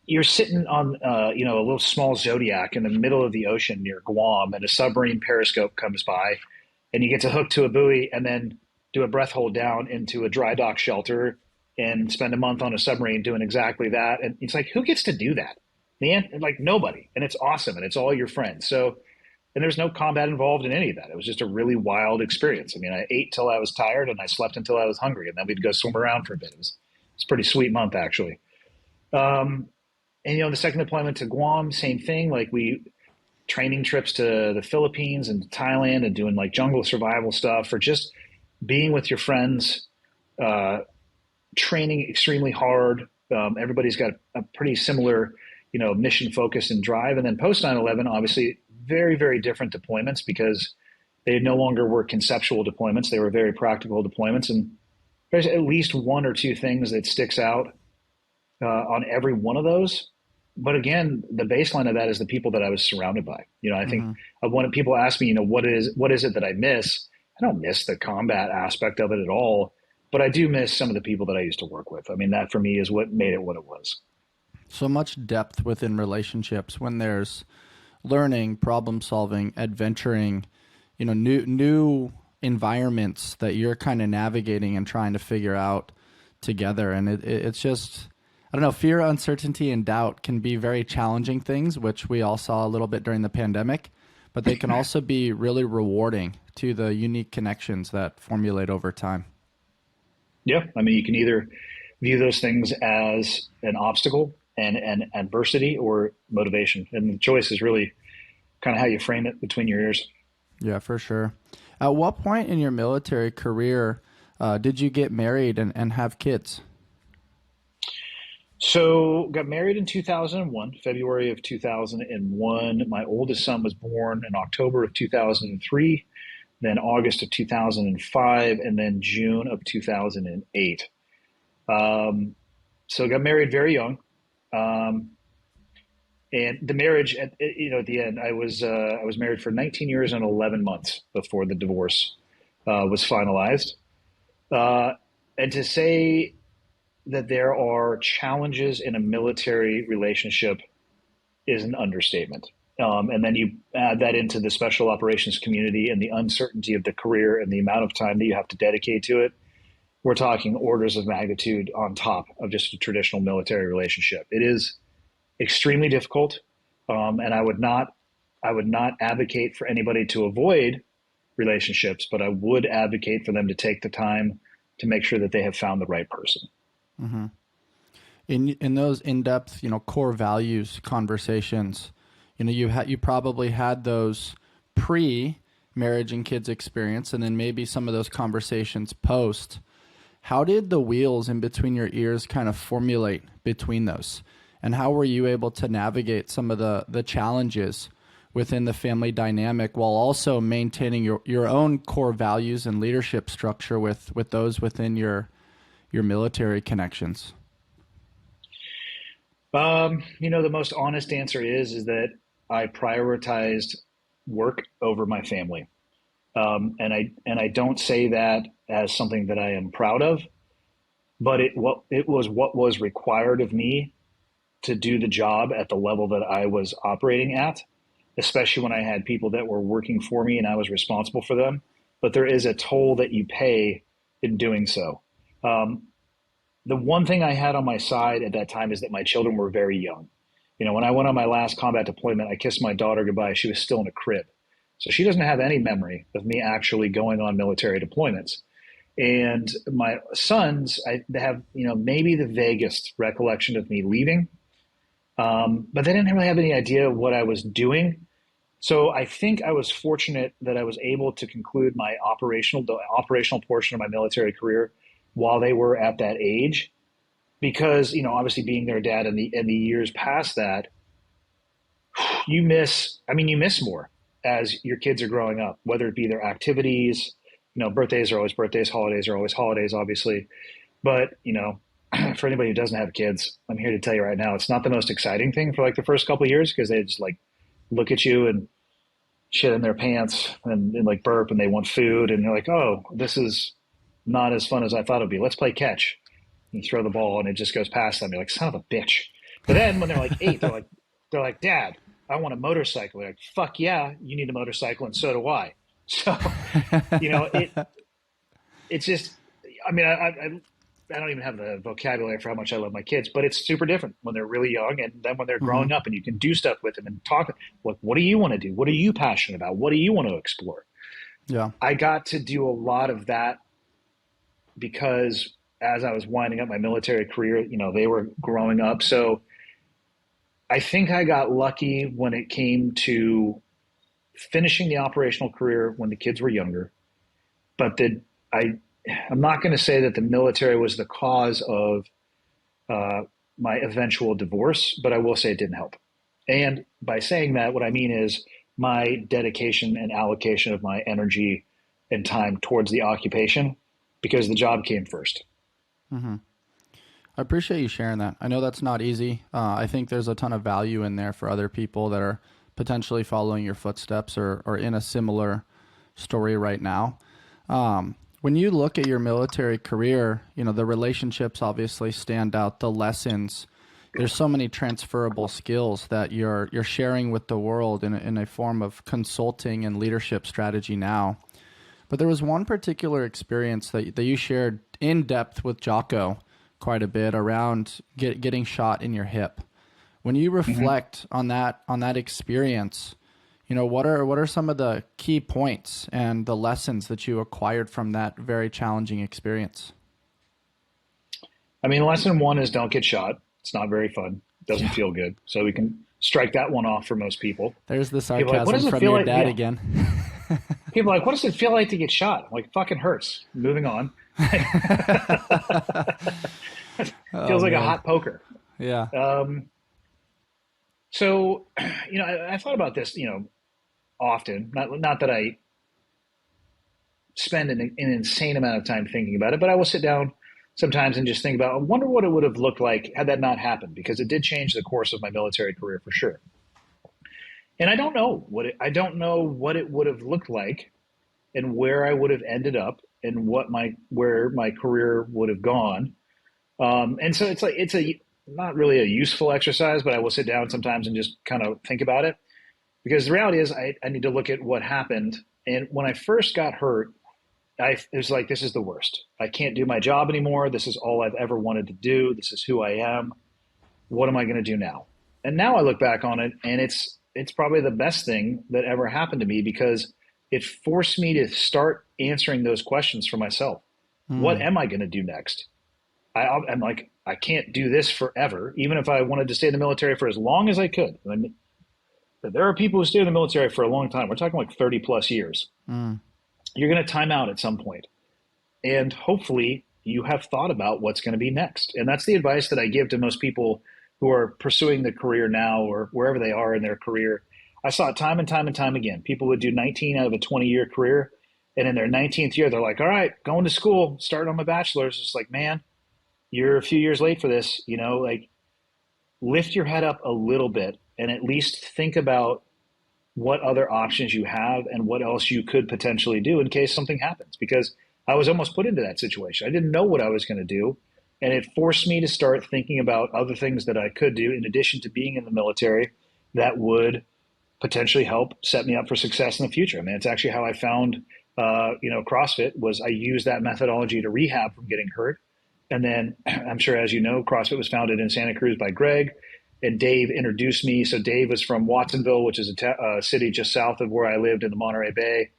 Speaker 1: you're sitting on, a little small Zodiac in the middle of the ocean near Guam, and a submarine periscope comes by, and you get to hook to a buoy and then do a breath hold down into a dry dock shelter and spend a month on a submarine doing exactly that. And it's like, who gets to do that? Like nobody. And it's awesome. And it's all your friends. So, and there's no combat involved in any of that. It was just a really wild experience. I mean, I ate till I was tired, and I slept until I was hungry, and then we'd go swim around for a bit. It's a pretty sweet month, actually. And, the second deployment to Guam, same thing. Like training trips to the Philippines and Thailand and doing like jungle survival stuff, or just being with your friends, training extremely hard. Everybody's got a pretty similar, mission focus and drive. And then post 9/11, obviously very, very different deployments, because they no longer were conceptual deployments. They were very practical deployments. And there's at least 1 or 2 things that sticks out on every one of those. But again, the baseline of that is the people that I was surrounded by. I think when people ask me, what is it that I miss? I don't miss the combat aspect of it at all, but I do miss some of the people that I used to work with. I mean, that for me is what made it what it was.
Speaker 2: So much depth within relationships when there's learning, problem solving, adventuring, new environments that you're kind of navigating and trying to figure out together. And it's just, I don't know, fear, uncertainty, and doubt can be very challenging things, which we all saw a little bit during the pandemic, but they can also be really rewarding to the unique connections that formulate over time.
Speaker 1: Yeah. I mean, you can either view those things as an obstacle and adversity, or motivation. And the choice is really kind of how you frame it between your ears.
Speaker 2: Yeah, for sure. At what point in your military career did you get married and have kids?
Speaker 1: So got married in 2001, February of 2001. My oldest son was born in October of 2003, then August of 2005, and then June of 2008. So got married very young. And the marriage, at the end, I was married for 19 years and 11 months before the divorce was finalized. And to say that there are challenges in a military relationship is an understatement. And then you add that into the special operations community and the uncertainty of the career and the amount of time that you have to dedicate to it. We're talking orders of magnitude on top of just a traditional military relationship. It is extremely difficult, and I would not advocate for anybody to avoid relationships, but I would advocate for them to take the time to make sure that they have found the right person.
Speaker 2: Mm-hmm. In those in-depth, core values conversations, you probably had those pre-marriage and kids experience, and then maybe some of those conversations post. How did the wheels in between your ears kind of formulate between those? And how were you able to navigate some of the challenges within the family dynamic while also maintaining your own core values and leadership structure with those within your military connections?
Speaker 1: The most honest answer is that I prioritized work over my family. And I don't say that as something that I am proud of, but it was what was required of me to do the job at the level that I was operating at, especially when I had people that were working for me and I was responsible for them. But there is a toll that you pay in doing so. Um, the one thing I had on my side at that time is that my children were very young. When I went on my last combat deployment, I kissed my daughter goodbye. She was still in a crib. So she doesn't have any memory of me actually going on military deployments. And my sons, they have, maybe the vaguest recollection of me leaving, but they didn't really have any idea of what I was doing. So I think I was fortunate that I was able to conclude the operational portion of my military career while they were at that age, because obviously being their dad in the years past that, you miss more as your kids are growing up, whether it be their activities. Birthdays are always birthdays, holidays are always holidays, obviously. But for anybody who doesn't have kids, I'm here to tell you right now, it's not the most exciting thing for like the first couple of years, because they just like look at you and shit in their pants and like burp and they want food and they're like, oh, this is not as fun as I thought it'd be. Let's play catch. You throw the ball and it just goes past them. You're like, son of a bitch. But then when they're like 8, they're like, Dad, I want a motorcycle. They're like, fuck yeah, you need a motorcycle and so do I. So, it's just, I don't even have the vocabulary for how much I love my kids, but it's super different when they're really young and then when they're growing up and you can do stuff with them and talk. What do you want to do? What are you passionate about? What do you want to explore?
Speaker 2: Yeah.
Speaker 1: I got to do a lot of that because as I was winding up my military career, they were growing up. So I think I got lucky when it came to finishing the operational career when the kids were younger, but I'm not going to say that the military was the cause of my eventual divorce, but I will say it didn't help. And by saying that, what I mean is my dedication and allocation of my energy and time towards the occupation, because the job came first.
Speaker 2: Mm-hmm. I appreciate you sharing that. I know that's not easy. I think there's a ton of value in there for other people that are potentially following your footsteps or in a similar story right now. When you look at your military career, the relationships obviously stand out, the lessons. There's so many transferable skills that you're sharing with the world in a form of consulting and leadership strategy now. But there was one particular experience that you shared in depth with Jocko quite a bit around getting shot in your hip. When you reflect on that experience, what are some of the key points and the lessons that you acquired from that very challenging experience?
Speaker 1: Lesson one is don't get shot. It's not very fun. It doesn't feel good. So we can strike that one off for most people.
Speaker 2: There's the sarcasm from your dad again.
Speaker 1: People are like, what does it feel like to get shot? I'm like, fucking hurts. Moving on. Feels like a hot poker.
Speaker 2: Yeah.
Speaker 1: So, I thought about this, often. Not that I spend an insane amount of time thinking about it, but I will sit down sometimes and just think about, I wonder what it would have looked like had that not happened, because it did change the course of my military career for sure. And I don't know what it would have looked like and where I would have ended up and where my career would have gone. And so it's not really a useful exercise, but I will sit down sometimes and just kind of think about it, because the reality is I need to look at what happened. And when I first got hurt, it was like, this is the worst. I can't do my job anymore. This is all I've ever wanted to do. This is who I am. What am I going to do now? And now I look back on it, and it's probably the best thing that ever happened to me, because it forced me to start answering those questions for myself. What am I going to do next? I'm like, I can't do this forever, even if I wanted to stay in the military for as long as I could. There are people who stay in the military for a long time. We're talking like 30 plus years. You're going to time out at some point. And hopefully you have thought about what's going to be next. And that's the advice that I give to most people who are pursuing the career now or wherever they are in their career. I saw it time and time and time again. People would do 19 out of a 20-year career. And in their 19th year, they're like, all right, going to school, starting on my bachelor's. It's like, man, you're a few years late for this. Like lift your head up a little bit and at least think about what other options you have and what else you could potentially do in case something happens. Because I was almost put into that situation. I didn't know what I was going to do. And it forced me to start thinking about other things that I could do in addition to being in the military that would potentially help set me up for success in the future. I mean, it's actually how I found, CrossFit was I used that methodology to rehab from getting hurt. And then I'm sure, as you know, CrossFit was founded in Santa Cruz by Greg, and Dave introduced me. So Dave was from Watsonville, which is a city just south of where I lived in the Monterey Bay.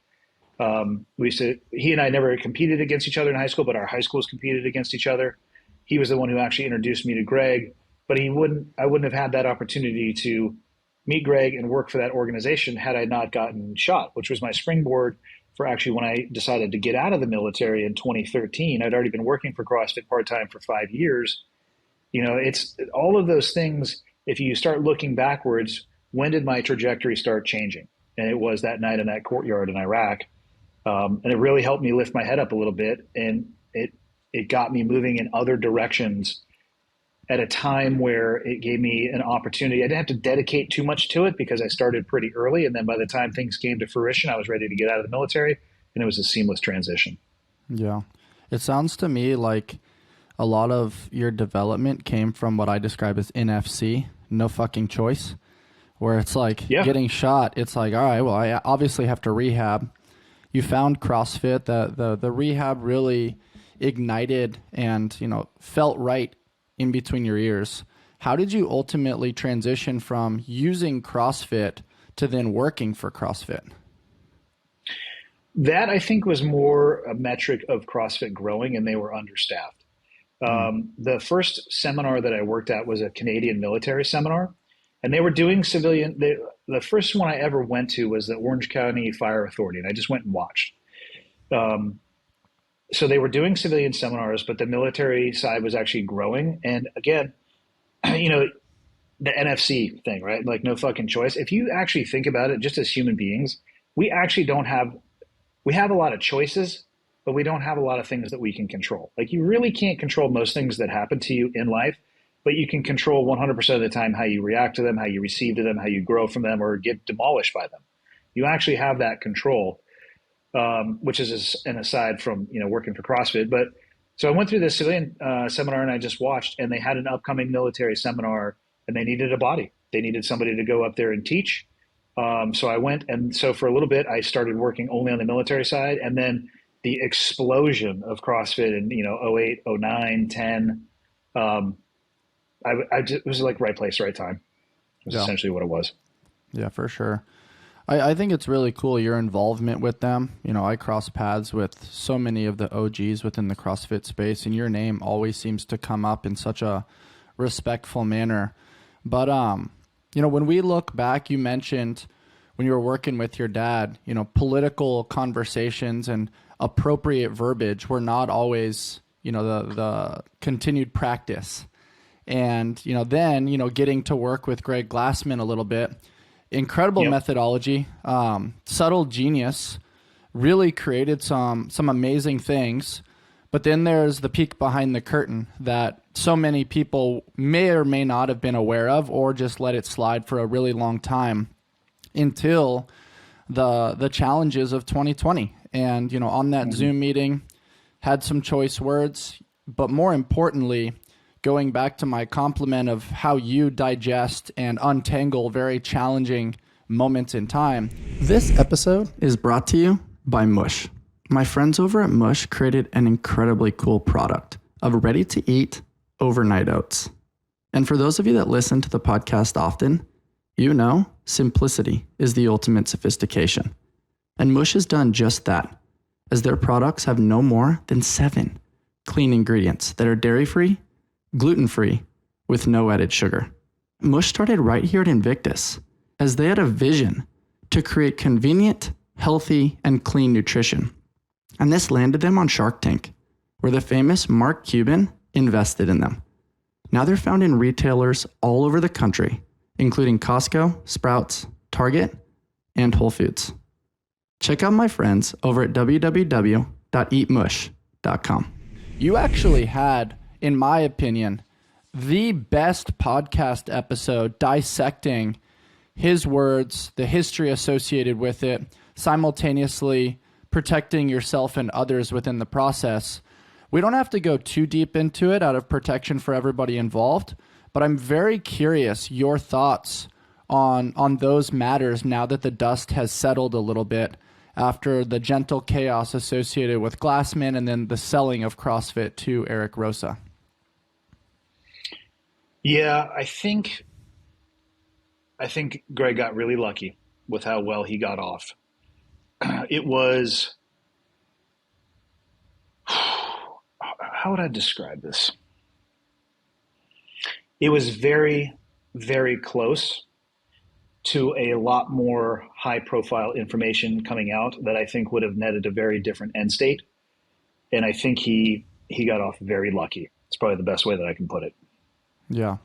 Speaker 1: He and I never competed against each other in high school, but our high schools competed against each other. He was the one who actually introduced me to Greg, but I wouldn't have had that opportunity to meet Greg and work for that organization had I not gotten shot, which was my springboard for actually when I decided to get out of the military in 2013. I'd already been working for CrossFit part-time for 5 years. It's all of those things. If you start looking backwards, when did my trajectory start changing? And it was that night in that courtyard in Iraq. And it really helped me lift my head up a little bit. And it got me moving in other directions at a time where it gave me an opportunity. I didn't have to dedicate too much to it because I started pretty early. And then by the time things came to fruition, I was ready to get out of the military, and it was a seamless transition.
Speaker 2: Yeah. It sounds to me like a lot of your development came from what I describe as NFC, no fucking choice, where it's like getting shot. It's like, all right, well, I obviously have to rehab. You found CrossFit, the rehab really ignited and, felt right in between your ears. How did you ultimately transition from using CrossFit to then working for CrossFit?
Speaker 1: That I think was more a metric of CrossFit growing, and they were understaffed. The first seminar that I worked at was a Canadian military seminar, and they were doing civilian. The first one I ever went to was the Orange County Fire Authority, and I just went and watched. So they were doing civilian seminars, but the military side was actually growing. And again, the NFC thing, right? Like no fucking choice. If you actually think about it, just as human beings, we actually we have a lot of choices, but we don't have a lot of things that we can control. Like you really can't control most things that happen to you in life, but you can control 100% of the time how you react to them, how you receive to them, how you grow from them, or get demolished by them. You actually have that control. Which is an aside from, working for CrossFit. But so I went through this civilian seminar and I just watched, and they had an upcoming military seminar and they needed a body. They needed somebody to go up there and teach. So I went, and so for a little bit, I started working only on the military side. And then the explosion of CrossFit in, 08, 09, 10, it was like right place, right time. It was essentially what it was.
Speaker 2: Yeah, for sure. I think it's really cool, your involvement with them. I cross paths with so many of the OGs within the CrossFit space, and your name always seems to come up in such a respectful manner. But, when we look back, you mentioned when you were working with your dad, political conversations and appropriate verbiage were not always, the continued practice. And, then, getting to work with Greg Glassman a little bit, incredible methodology, subtle genius, really created some amazing things. But then there's the peek behind the curtain that so many people may or may not have been aware of, or just let it slide for a really long time until the challenges of 2020. And, on that Zoom meeting, had some choice words, but more importantly, going back to my compliment of how you digest and untangle very challenging moments in time. This episode is brought to you by Mush. My friends over at Mush created an incredibly cool product of ready-to-eat overnight oats. And for those of you that listen to the podcast often, simplicity is the ultimate sophistication. And Mush has done just that, as their products have no more than 7 clean ingredients that are dairy-free, gluten-free, with no added sugar. Mush started right here at Invictus, as they had a vision to create convenient, healthy, and clean nutrition. And this landed them on Shark Tank, where the famous Mark Cuban invested in them. Now they're found in retailers all over the country, including Costco, Sprouts, Target, and Whole Foods. Check out my friends over at www.eatmush.com. You actually had, in my opinion, the best podcast episode dissecting his words, the history associated with it, simultaneously protecting yourself and others within the process. We don't have to go too deep into it out of protection for everybody involved, but I'm very curious your thoughts on those matters now that the dust has settled a little bit after the gentle chaos associated with Glassman and then the selling of CrossFit to Eric Rosa.
Speaker 1: Yeah, I think Greg got really lucky with how well he got off. It was, how would I describe this? It was very, very close to a lot more high profile information coming out that I think would have netted a very different end state. And I think he got off very lucky. It's probably the best way that I can put it.
Speaker 2: Yeah.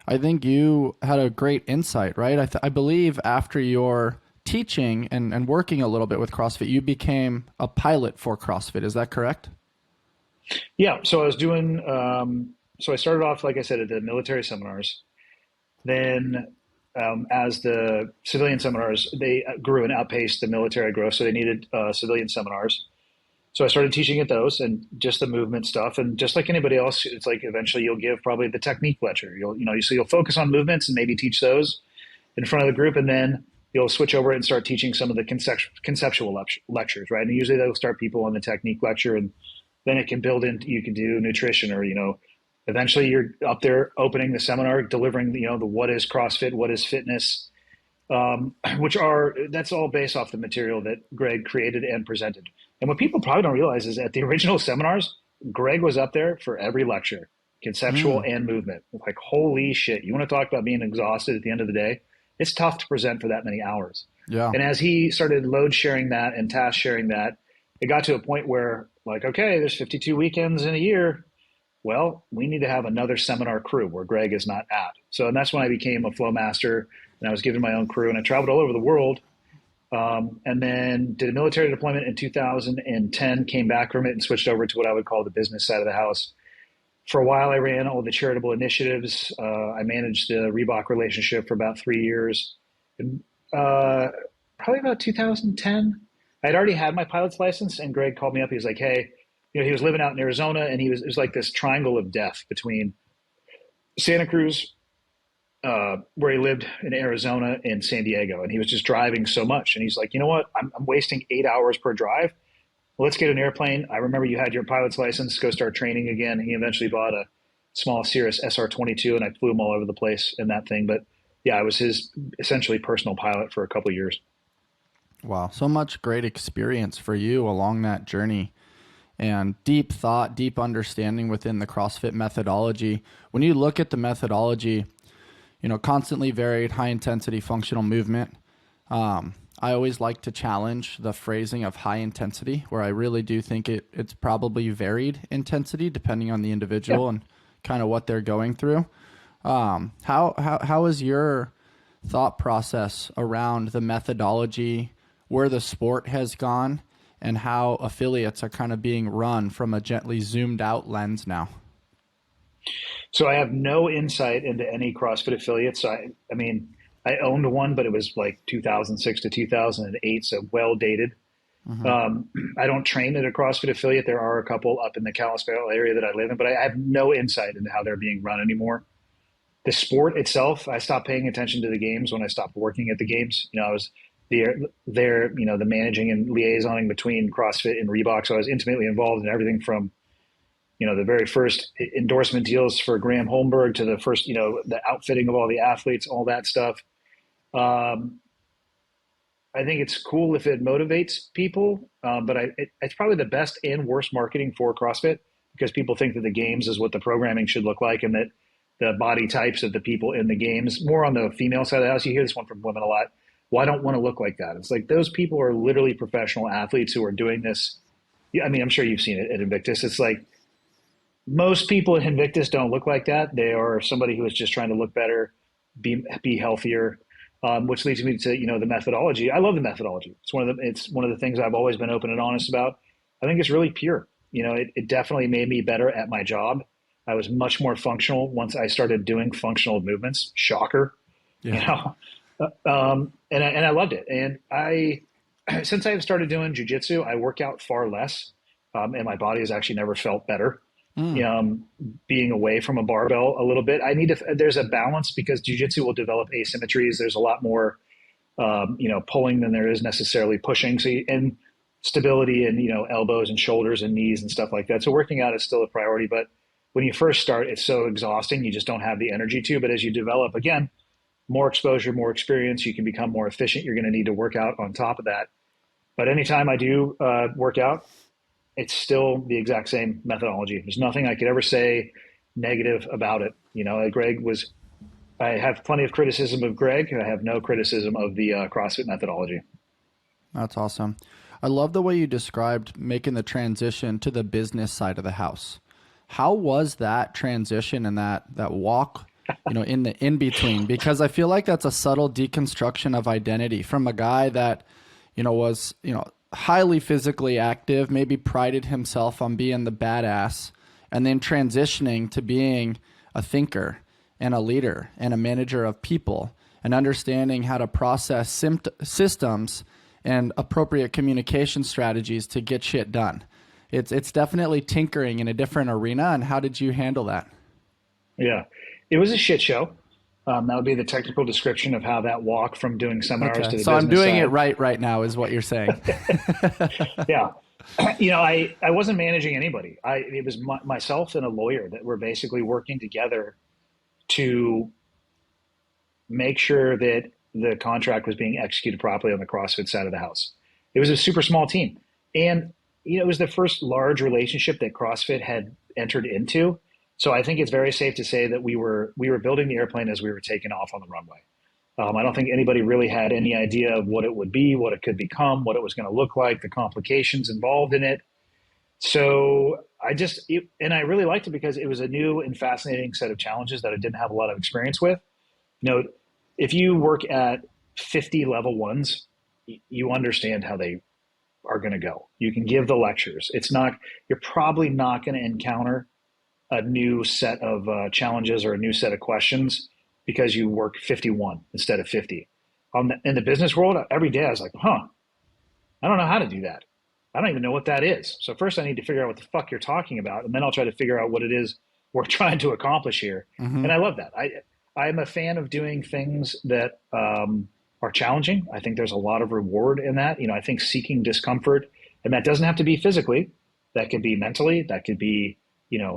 Speaker 2: I think you had a great insight, right? I believe after your teaching and working a little bit with CrossFit, you became a pilot for CrossFit. Is that correct?
Speaker 1: Yeah. So I was doing, so I started off, like I said, at the military seminars. Then as the civilian seminars, they grew and outpaced the military growth. So they needed civilian seminars. So I started teaching at those and just the movement stuff. And just like anybody else, it's like eventually you'll give probably the technique lecture. So you'll focus on movements and maybe teach those in front of the group. And then you'll switch over and start teaching some of the conceptual lectures, right? And usually they'll start people on the technique lecture, and then it can build into, you can do nutrition, or, eventually you're up there opening the seminar, delivering, the what is CrossFit, what is fitness, that's all based off the material that Greg created and presented. And what people probably don't realize is at the original seminars, Greg was up there for every lecture, conceptual and movement. Like, holy shit, you want to talk about being exhausted at the end of the day? It's tough to present for that many hours.
Speaker 2: Yeah.
Speaker 1: And as he started load sharing that and task sharing that, it got to a point where, like, okay, there's 52 weekends in a year. Well, we need to have another seminar crew where Greg is not at. So, and that's when I became a flow master, and I was given my own crew, and I traveled all over the world. And then did a military deployment in 2010, came back from it and switched over to what I would call the business side of the house. For a while, I ran all the charitable initiatives. I managed the Reebok relationship for about 3 years. And, probably about 2010, I'd already had my pilot's license, and Greg called me up. He was like, hey, he was living out in Arizona, and it was like this triangle of death between Santa Cruz, where he lived in Arizona, and San Diego. And he was just driving so much. And he's like, you know what? I'm wasting 8 hours per drive. Well, let's get an airplane. I remember you had your pilot's license. Go start training again. He eventually bought a small Cirrus SR-22, and I flew him all over the place in that thing. But yeah, I was his essentially personal pilot for a couple of years.
Speaker 2: Wow. So much great experience for you along that journey, and deep thought, deep understanding within the CrossFit methodology. When you look at the methodology, constantly varied, high intensity functional movement. I always like to challenge the phrasing of high intensity, where I really do think it's probably varied intensity depending on the individual and kind of what they're going through. How is your thought process around the methodology, where the sport has gone, and how affiliates are kind of being run from a gently zoomed out lens now?
Speaker 1: So I have no insight into any CrossFit affiliates. I owned one, but it was like 2006 to 2008, so well dated. Mm-hmm. I don't train at a CrossFit affiliate. There are a couple up in the Kalispell area that I live in, but I have no insight into how they're being run anymore. The sport itself, I stopped paying attention to the games when I stopped working at the games. I was there, the managing and liaisoning between CrossFit and Reebok. So I was intimately involved in everything from, the very first endorsement deals for Graham Holmberg to the first, the outfitting of all the athletes, all that stuff. I think it's cool if it motivates people, but it's probably the best and worst marketing for CrossFit, because people think that the games is what the programming should look like, and that the body types of the people in the games, more on the female side of the house. You hear this one from women a lot. Well, I don't want to look like that. It's like, those people are literally professional athletes who are doing this. I mean, I'm sure you've seen it at Invictus. It's like, most people at Invictus don't look like that. They are somebody who is just trying to look better, be healthier. which leads me to, the methodology. I love the methodology. It's one of the things I've always been open and honest about. I think it's really pure. It definitely made me better at my job. I was much more functional once I started doing functional movements. Shocker,
Speaker 2: Yeah.
Speaker 1: And I loved it. And since I've started doing jujitsu, I work out far less, and my body has actually never felt better. Being away from a barbell a little bit, there's a balance because jujitsu will develop asymmetries. There's a lot more, pulling than there is necessarily pushing. And stability and, elbows and shoulders and knees and stuff like that. So working out is still a priority, but when you first start, it's so exhausting. You just don't have the energy to, but as you develop, again, more exposure, more experience, you can become more efficient. You're going to need to work out on top of that. But anytime I do work out, it's still the exact same methodology. There's nothing I could ever say negative about it. I have plenty of criticism of Greg. I have no criticism of the CrossFit methodology.
Speaker 2: That's awesome. I love the way you described making the transition to the business side of the house. How was that transition and that walk, in the in-between? Because I feel like that's a subtle deconstruction of identity from a guy that, was, highly physically active, maybe prided himself on being the badass, and then transitioning to being a thinker and a leader and a manager of people and understanding how to process systems and appropriate communication strategies to get shit done. It's definitely tinkering in a different arena. And how did you handle that?
Speaker 1: Yeah, it was a shit show. That would be the technical description of how that walk from doing seminars to the business
Speaker 2: So I'm doing
Speaker 1: side.
Speaker 2: it right now is what you're saying.
Speaker 1: Yeah. I wasn't managing anybody. It was myself and a lawyer that were basically working together to make sure that the contract was being executed properly on the CrossFit side of the house. It was a super small team. And, it was the first large relationship that CrossFit had entered into. So I think it's very safe to say that we were building the airplane as we were taking off on the runway. I don't think anybody really had any idea of what it would be, what it could become, what it was going to look like, the complications involved in it. So I really liked it because it was a new and fascinating set of challenges that I didn't have a lot of experience with. If you work at 50 level ones, you understand how they are going to go. You can give the lectures. You're probably not going to encounter a new set of challenges or a new set of questions because you work 51 instead of 50. In the business world, every day I was like, I don't know how to do that. I don't even know what that is. So first I need to figure out what the fuck you're talking about. And then I'll try to figure out what it is we're trying to accomplish here. Mm-hmm. And I love that. I'm a fan of doing things that are challenging. I think there's a lot of reward in that. I think seeking discomfort, and that doesn't have to be physically. That could be mentally. That could be,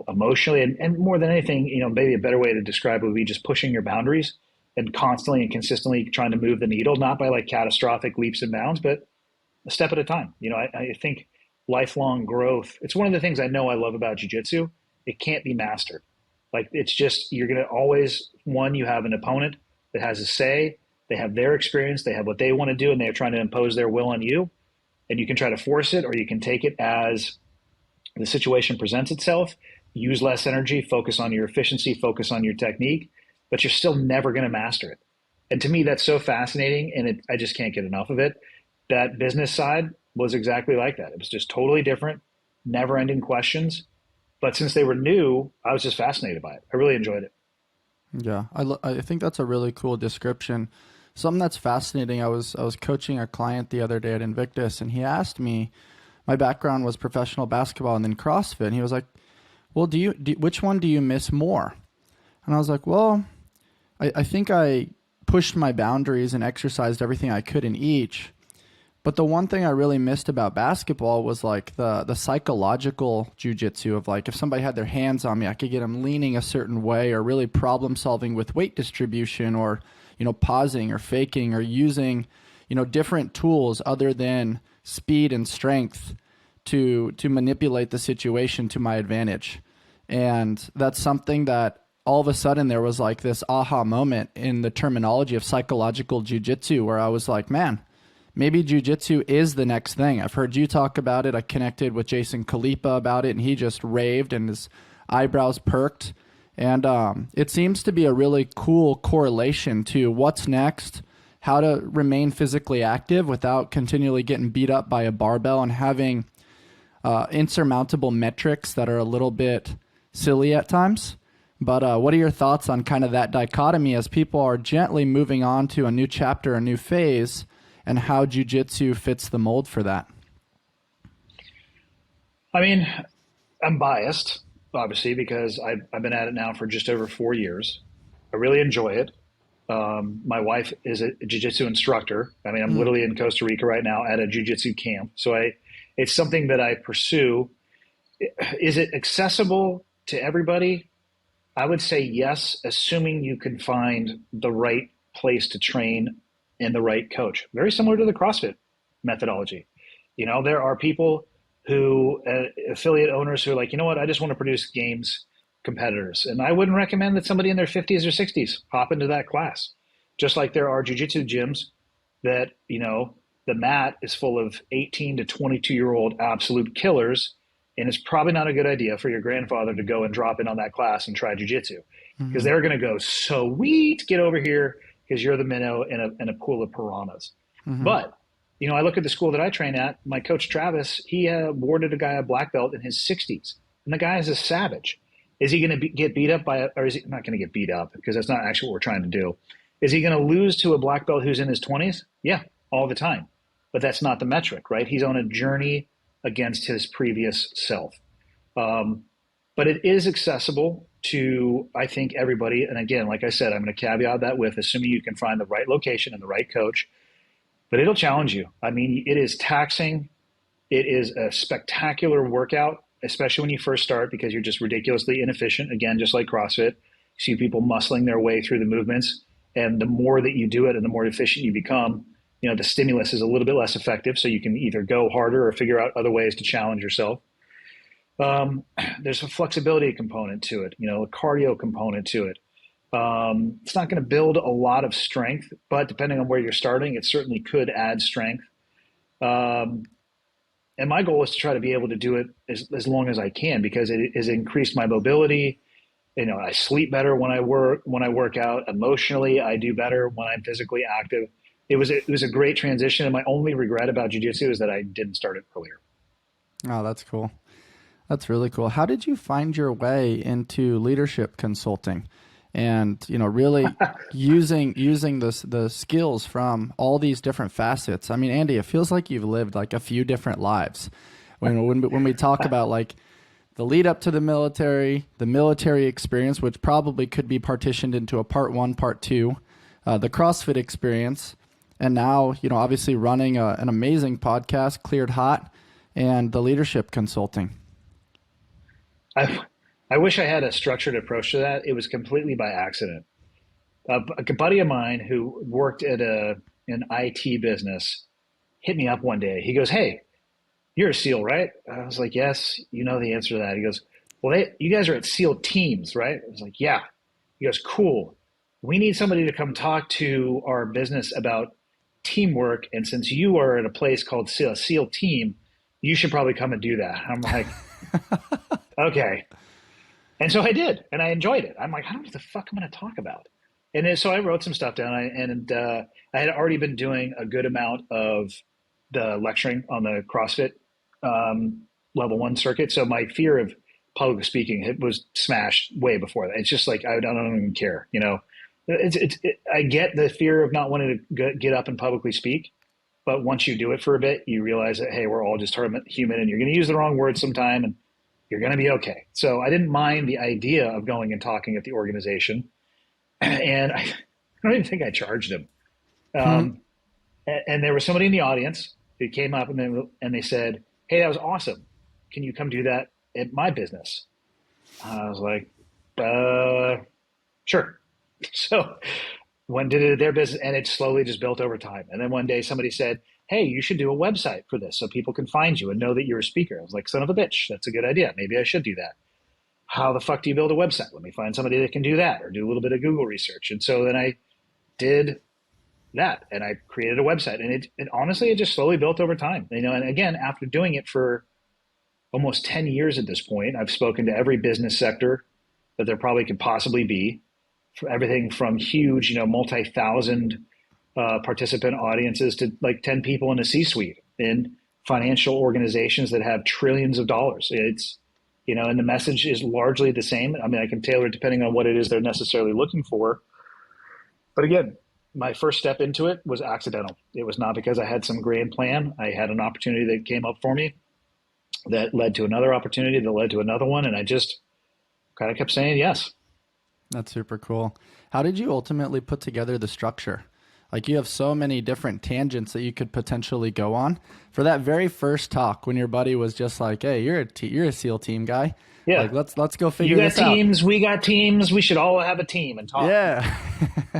Speaker 1: emotionally. And more than anything, maybe a better way to describe it would be just pushing your boundaries and constantly and consistently trying to move the needle, not by like catastrophic leaps and bounds, but a step at a time. I think lifelong growth, it's one of the things I know I love about jiu-jitsu. It can't be mastered. Like it's just, you're going to always, you have an opponent that has a say. They have their experience, they have what they want to do, and they're trying to impose their will on you. And you can try to force it, or you can take it as the situation presents itself, use less energy, focus on your efficiency, focus on your technique, but you're still never going to master it. And to me, that's so fascinating, and I just can't get enough of it. That business side was exactly like that. It was just totally different, never-ending questions. But since they were new, I was just fascinated by it. I really enjoyed it.
Speaker 2: Yeah, I think that's a really cool description. Something that's fascinating. I was coaching a client the other day at Invictus, and he asked me, my background was professional basketball and then CrossFit. And he was like, well, which one do you miss more? And I was like, well, I think I pushed my boundaries and exercised everything I could in each. But the one thing I really missed about basketball was like the psychological jujitsu of like, if somebody had their hands on me, I could get them leaning a certain way, or really problem solving with weight distribution, or, pausing or faking or using, different tools other than speed and strength to manipulate the situation to my advantage. And that's something that all of a sudden there was like this aha moment in the terminology of psychological jujitsu where I was like, man, maybe jiu-jitsu is the next thing. I've heard you talk about it. I connected with Jason Khalipa about it, and he just raved and his eyebrows perked. And it seems to be a really cool correlation to what's next, how to remain physically active without continually getting beat up by a barbell and having insurmountable metrics that are a little bit silly at times. But what are your thoughts on kind of that dichotomy as people are gently moving on to a new chapter, a new phase, and how jiu-jitsu fits the mold for that?
Speaker 1: I mean, I'm biased, obviously, because I've been at it now for just over 4 years. I really enjoy it. My wife is a jiu-jitsu instructor. I mean, I'm literally in Costa Rica right now at a jiu-jitsu camp. So it's something that I pursue. Is it accessible to everybody? I would say yes, assuming you can find the right place to train and the right coach. Very similar to the CrossFit methodology. You know, there are people who, affiliate owners who are like, you know what, I just want to produce games competitors. And I wouldn't recommend that somebody in their 50s or 60s hop into that class. Just like there are jiu-jitsu gyms that, you know, the mat is full of 18 to 22-year-old absolute killers. And it's probably not a good idea for your grandfather to go and drop in on that class and try jiu-jitsu because they're going to go, sweet, get over here because you're the minnow in a pool of piranhas. But, you know, I look at the school that I train at, my coach Travis, he awarded a guy a black belt in his 60s. And the guy is a savage. Is he going to get beat up or is he not going to get beat up because that's not actually what we're trying to do. Is he going to lose to a black belt who's in his 20s? Yeah, all the time. But that's not the metric, right? He's on a journey against his previous self. But it is accessible to, I think, everybody. And again, like I said, I'm going to caveat that with assuming you can find the right location and the right coach, but it'll challenge you. I mean, it is taxing. It is a spectacular workout, especially when you first start because you're just ridiculously inefficient. Again, just like CrossFit, you see people muscling their way through the movements. And the more that you do it and the more efficient you become, you know, the stimulus is a little bit less effective. So you can either go harder or figure out other ways to challenge yourself. There's a flexibility component to it, you know, a cardio component to it. It's not going to build a lot of strength, but depending on where you're starting, it certainly could add strength. And my goal is to try to be able to do it as long as I can because it has increased my mobility. You know, I sleep better when I work out. Emotionally, I do better when I'm physically active. It was a great transition, and my only regret about jiu-jitsu is that I didn't start it earlier.
Speaker 2: Oh, that's cool. That's really cool. How did you find your way into leadership consulting and, you know, really using the skills from all these different facets? I mean, Andy, it feels like you've lived like a few different lives. When we talk about like the lead up to the military experience, which probably could be partitioned into a part 1, part 2, the CrossFit experience, and now, you know, obviously running an amazing podcast, Cleared Hot, and the leadership consulting.
Speaker 1: I wish I had a structured approach to that. It was completely by accident. A buddy of mine who worked at an IT business hit me up one day. He goes, "Hey, you're a SEAL, right?" I was like, "Yes, you know the answer to that." He goes, "Well, you guys are at SEAL teams, right?" I was like, "Yeah." He goes, "Cool. We need somebody to come talk to our business about teamwork. And since you are at a place called SEAL team, you should probably come and do that." I'm like, okay. And so I did, and I enjoyed it. I'm like, I don't know what the fuck I'm going to talk about. And then, so I wrote some stuff down, and I had already been doing a good amount of the lecturing on the CrossFit level 1 circuit. So my fear of public speaking was smashed way before that. It's just like, I don't even care, you know. I get the fear of not wanting to get up and publicly speak, but once you do it for a bit, you realize that, hey, we're all just human, and you're going to use the wrong words sometime, and you're going to be okay. So I didn't mind the idea of going and talking at the organization, and I don't even think I charged him. And there was somebody in the audience who came up and they said, "Hey, that was awesome. Can you come do that at my business?" I was like, sure. So when did it at their business, and it slowly just built over time. And then one day somebody said, "Hey, you should do a website for this so people can find you and know that you're a speaker." I was like, son of a bitch, that's a good idea. Maybe I should do that. How the fuck do you build a website? Let me find somebody that can do that, or do a little bit of Google research. And so then I did that, and I created a website, and it honestly, it just slowly built over time. You know, and again, after doing it for almost 10 years at this point, I've spoken to every business sector that there probably could possibly be, for everything from huge, you know, multi-thousand participant audiences to like 10 people in a C-suite in financial organizations that have trillions of dollars. It's, and the message is largely the same. I mean, I can tailor it depending on what it is they're necessarily looking for. But again, my first step into it was accidental. It was not because I had some grand plan. I had an opportunity that came up for me that led to another opportunity that led to another one. And I just kind of kept saying yes.
Speaker 2: That's super cool. How did you ultimately put together the structure? Like, you have so many different tangents that you could potentially go on. For that very first talk, when your buddy was just like, "Hey, you're a SEAL team guy.
Speaker 1: Yeah.
Speaker 2: Like, let's go figure this
Speaker 1: out. You got
Speaker 2: teams.
Speaker 1: We got teams. We should all have a team and talk."
Speaker 2: Yeah.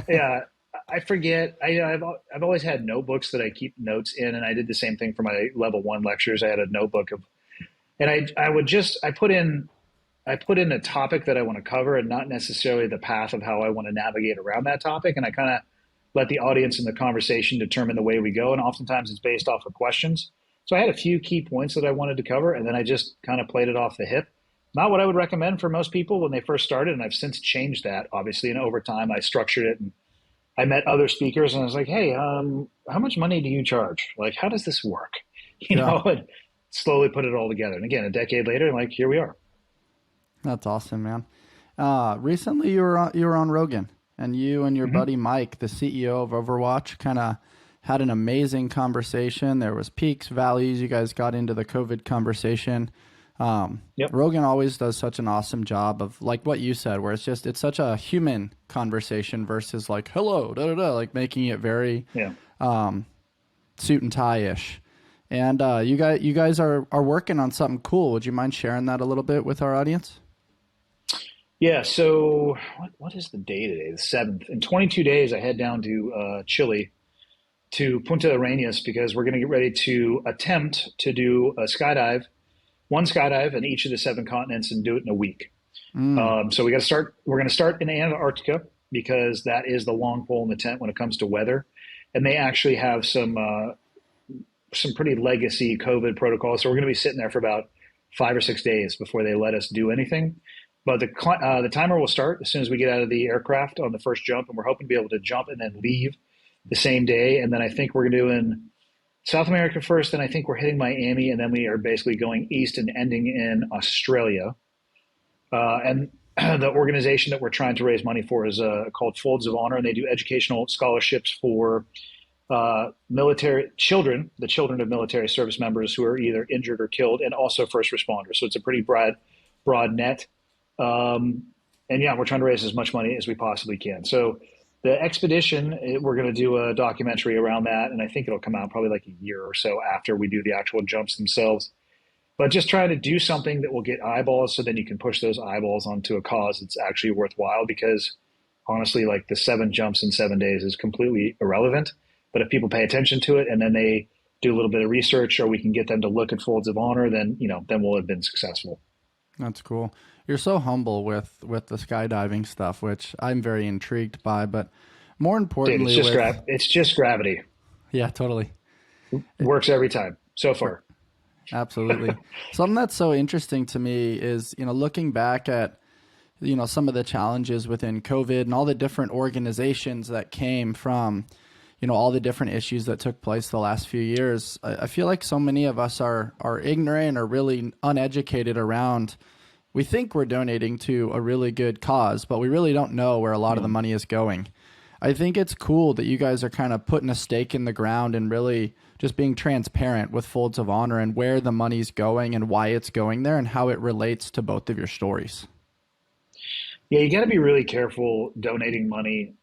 Speaker 1: Yeah. I forget. I've always had notebooks that I keep notes in, and I did the same thing for my level 1 lectures. I had a notebook and I put in a topic that I want to cover and not necessarily the path of how I want to navigate around that topic. And I kind of let the audience in the conversation determine the way we go. And oftentimes it's based off of questions. So I had a few key points that I wanted to cover, and then I just kind of played it off the hip. Not what I would recommend for most people when they first started. And I've since changed that, obviously. And over time, I structured it, and I met other speakers, and I was like, "Hey, how much money do you charge? Like, how does this work?" And slowly put it all together. And again, a decade later, like, here we are.
Speaker 2: That's awesome, man. Recently you were on Rogan, and you and your buddy Mike, the CEO of Overwatch, kind of had an amazing conversation. There was peaks, valleys. You guys got into the COVID conversation.
Speaker 1: Yep.
Speaker 2: Rogan always does such an awesome job of, like what you said, where it's such a human conversation versus like, hello, da da da, like making it very suit and tie-ish. And you guys are working on something cool. Would you mind sharing that a little bit with our audience?
Speaker 1: Yeah. So what is the day today? The 7th. In 22 days, I head down to Chile, to Punta Arenas, because we're going to get ready to attempt to do one skydive in each of the 7 continents and do it in a week. So we're going to start in Antarctica, because that is the long pole in the tent when it comes to weather. And they actually have some pretty legacy COVID protocols. So we're going to be sitting there for about 5 or 6 days before they let us do anything. But the timer will start as soon as we get out of the aircraft on the first jump, and we're hoping to be able to jump and then leave the same day. And then I think we're doing South America first, and I think we're hitting Miami, and then we are basically going east and ending in Australia. And the organization that we're trying to raise money for is called Folds of Honor, and they do educational scholarships for military children, the children of military service members who are either injured or killed, and also first responders. So it's a pretty broad net. And yeah, we're trying to raise as much money as we possibly can. So the expedition, we're going to do a documentary around that, and I think it'll come out probably like a year or so after we do the actual jumps themselves. But just trying to do something that will get eyeballs, so then you can push those eyeballs onto a cause that's actually worthwhile, because honestly, like, the 7 jumps in 7 days is completely irrelevant. But if people pay attention to it and then they do a little bit of research, or we can get them to look at Folds of Honor, then we'll have been successful.
Speaker 2: That's cool. You're so humble with the skydiving stuff, which I'm very intrigued by. But more importantly,
Speaker 1: dude, it's just gravity.
Speaker 2: Yeah, totally.
Speaker 1: It works every time so far.
Speaker 2: Absolutely. Something that's so interesting to me is, looking back at, some of the challenges within COVID and all the different organizations that came from, all the different issues that took place the last few years. I feel like so many of us are ignorant or really uneducated around. We think we're donating to a really good cause, but we really don't know where a lot of the money is going. I think it's cool that you guys are kind of putting a stake in the ground and really just being transparent with Folds of Honor and where the money's going and why it's going there and how it relates to both of your stories.
Speaker 1: Yeah, you got to be really careful donating money.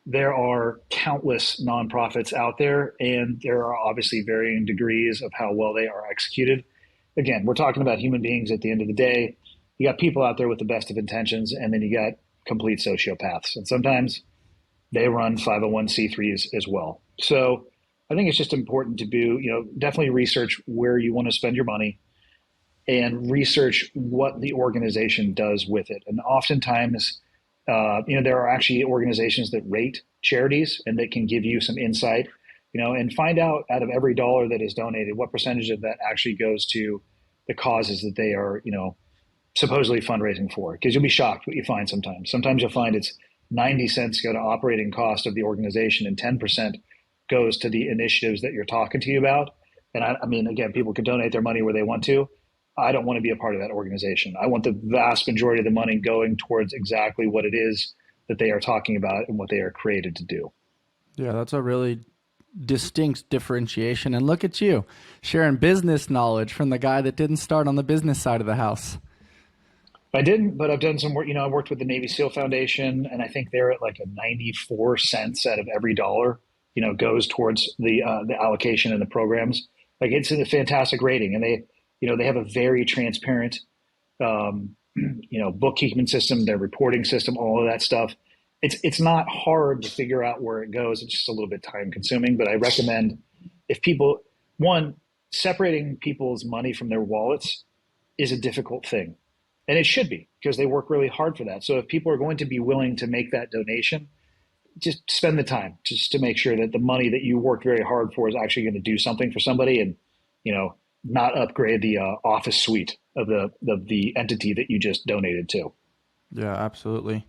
Speaker 1: There are countless nonprofits out there, and there are obviously varying degrees of how well they are executed. Again, we're talking about human beings at the end of the day. You got people out there with the best of intentions, and then you got complete sociopaths. And sometimes they run 501c3s as well. So I think it's just important to do, definitely research where you want to spend your money and research what the organization does with it. And oftentimes, there are actually organizations that rate charities and that can give you some insight, and find out of every dollar that is donated, what percentage of that actually goes to the causes that they are, supposedly fundraising for. Because you'll be shocked what you find sometimes. Sometimes you'll find it's 90 cents go to operating cost of the organization, and 10% goes to the initiatives that you're talking to you about. And I mean, again, people can donate their money where they want to. I don't want to be a part of that organization. I want the vast majority of the money going towards exactly what it is that they are talking about and what they are created to do.
Speaker 2: Yeah, that's a really distinct differentiation. And look at you sharing business knowledge from the guy that didn't start on the business side of the house.
Speaker 1: I didn't, but I've done some work. I worked with the Navy SEAL Foundation, and I think they're at like a 94 cents out of every dollar, goes towards the allocation and the programs. Like, it's a fantastic rating, and they have a very transparent, bookkeeping system, their reporting system, all of that stuff. It's not hard to figure out where it goes. It's just a little bit time consuming, but I recommend, if people, separating people's money from their wallets is a difficult thing. And it should be, because they work really hard for that. So if people are going to be willing to make that donation, just spend the time just to make sure that the money that you worked very hard for is actually going to do something for somebody, and, not upgrade the office suite of the entity that you just donated to.
Speaker 2: Yeah, absolutely.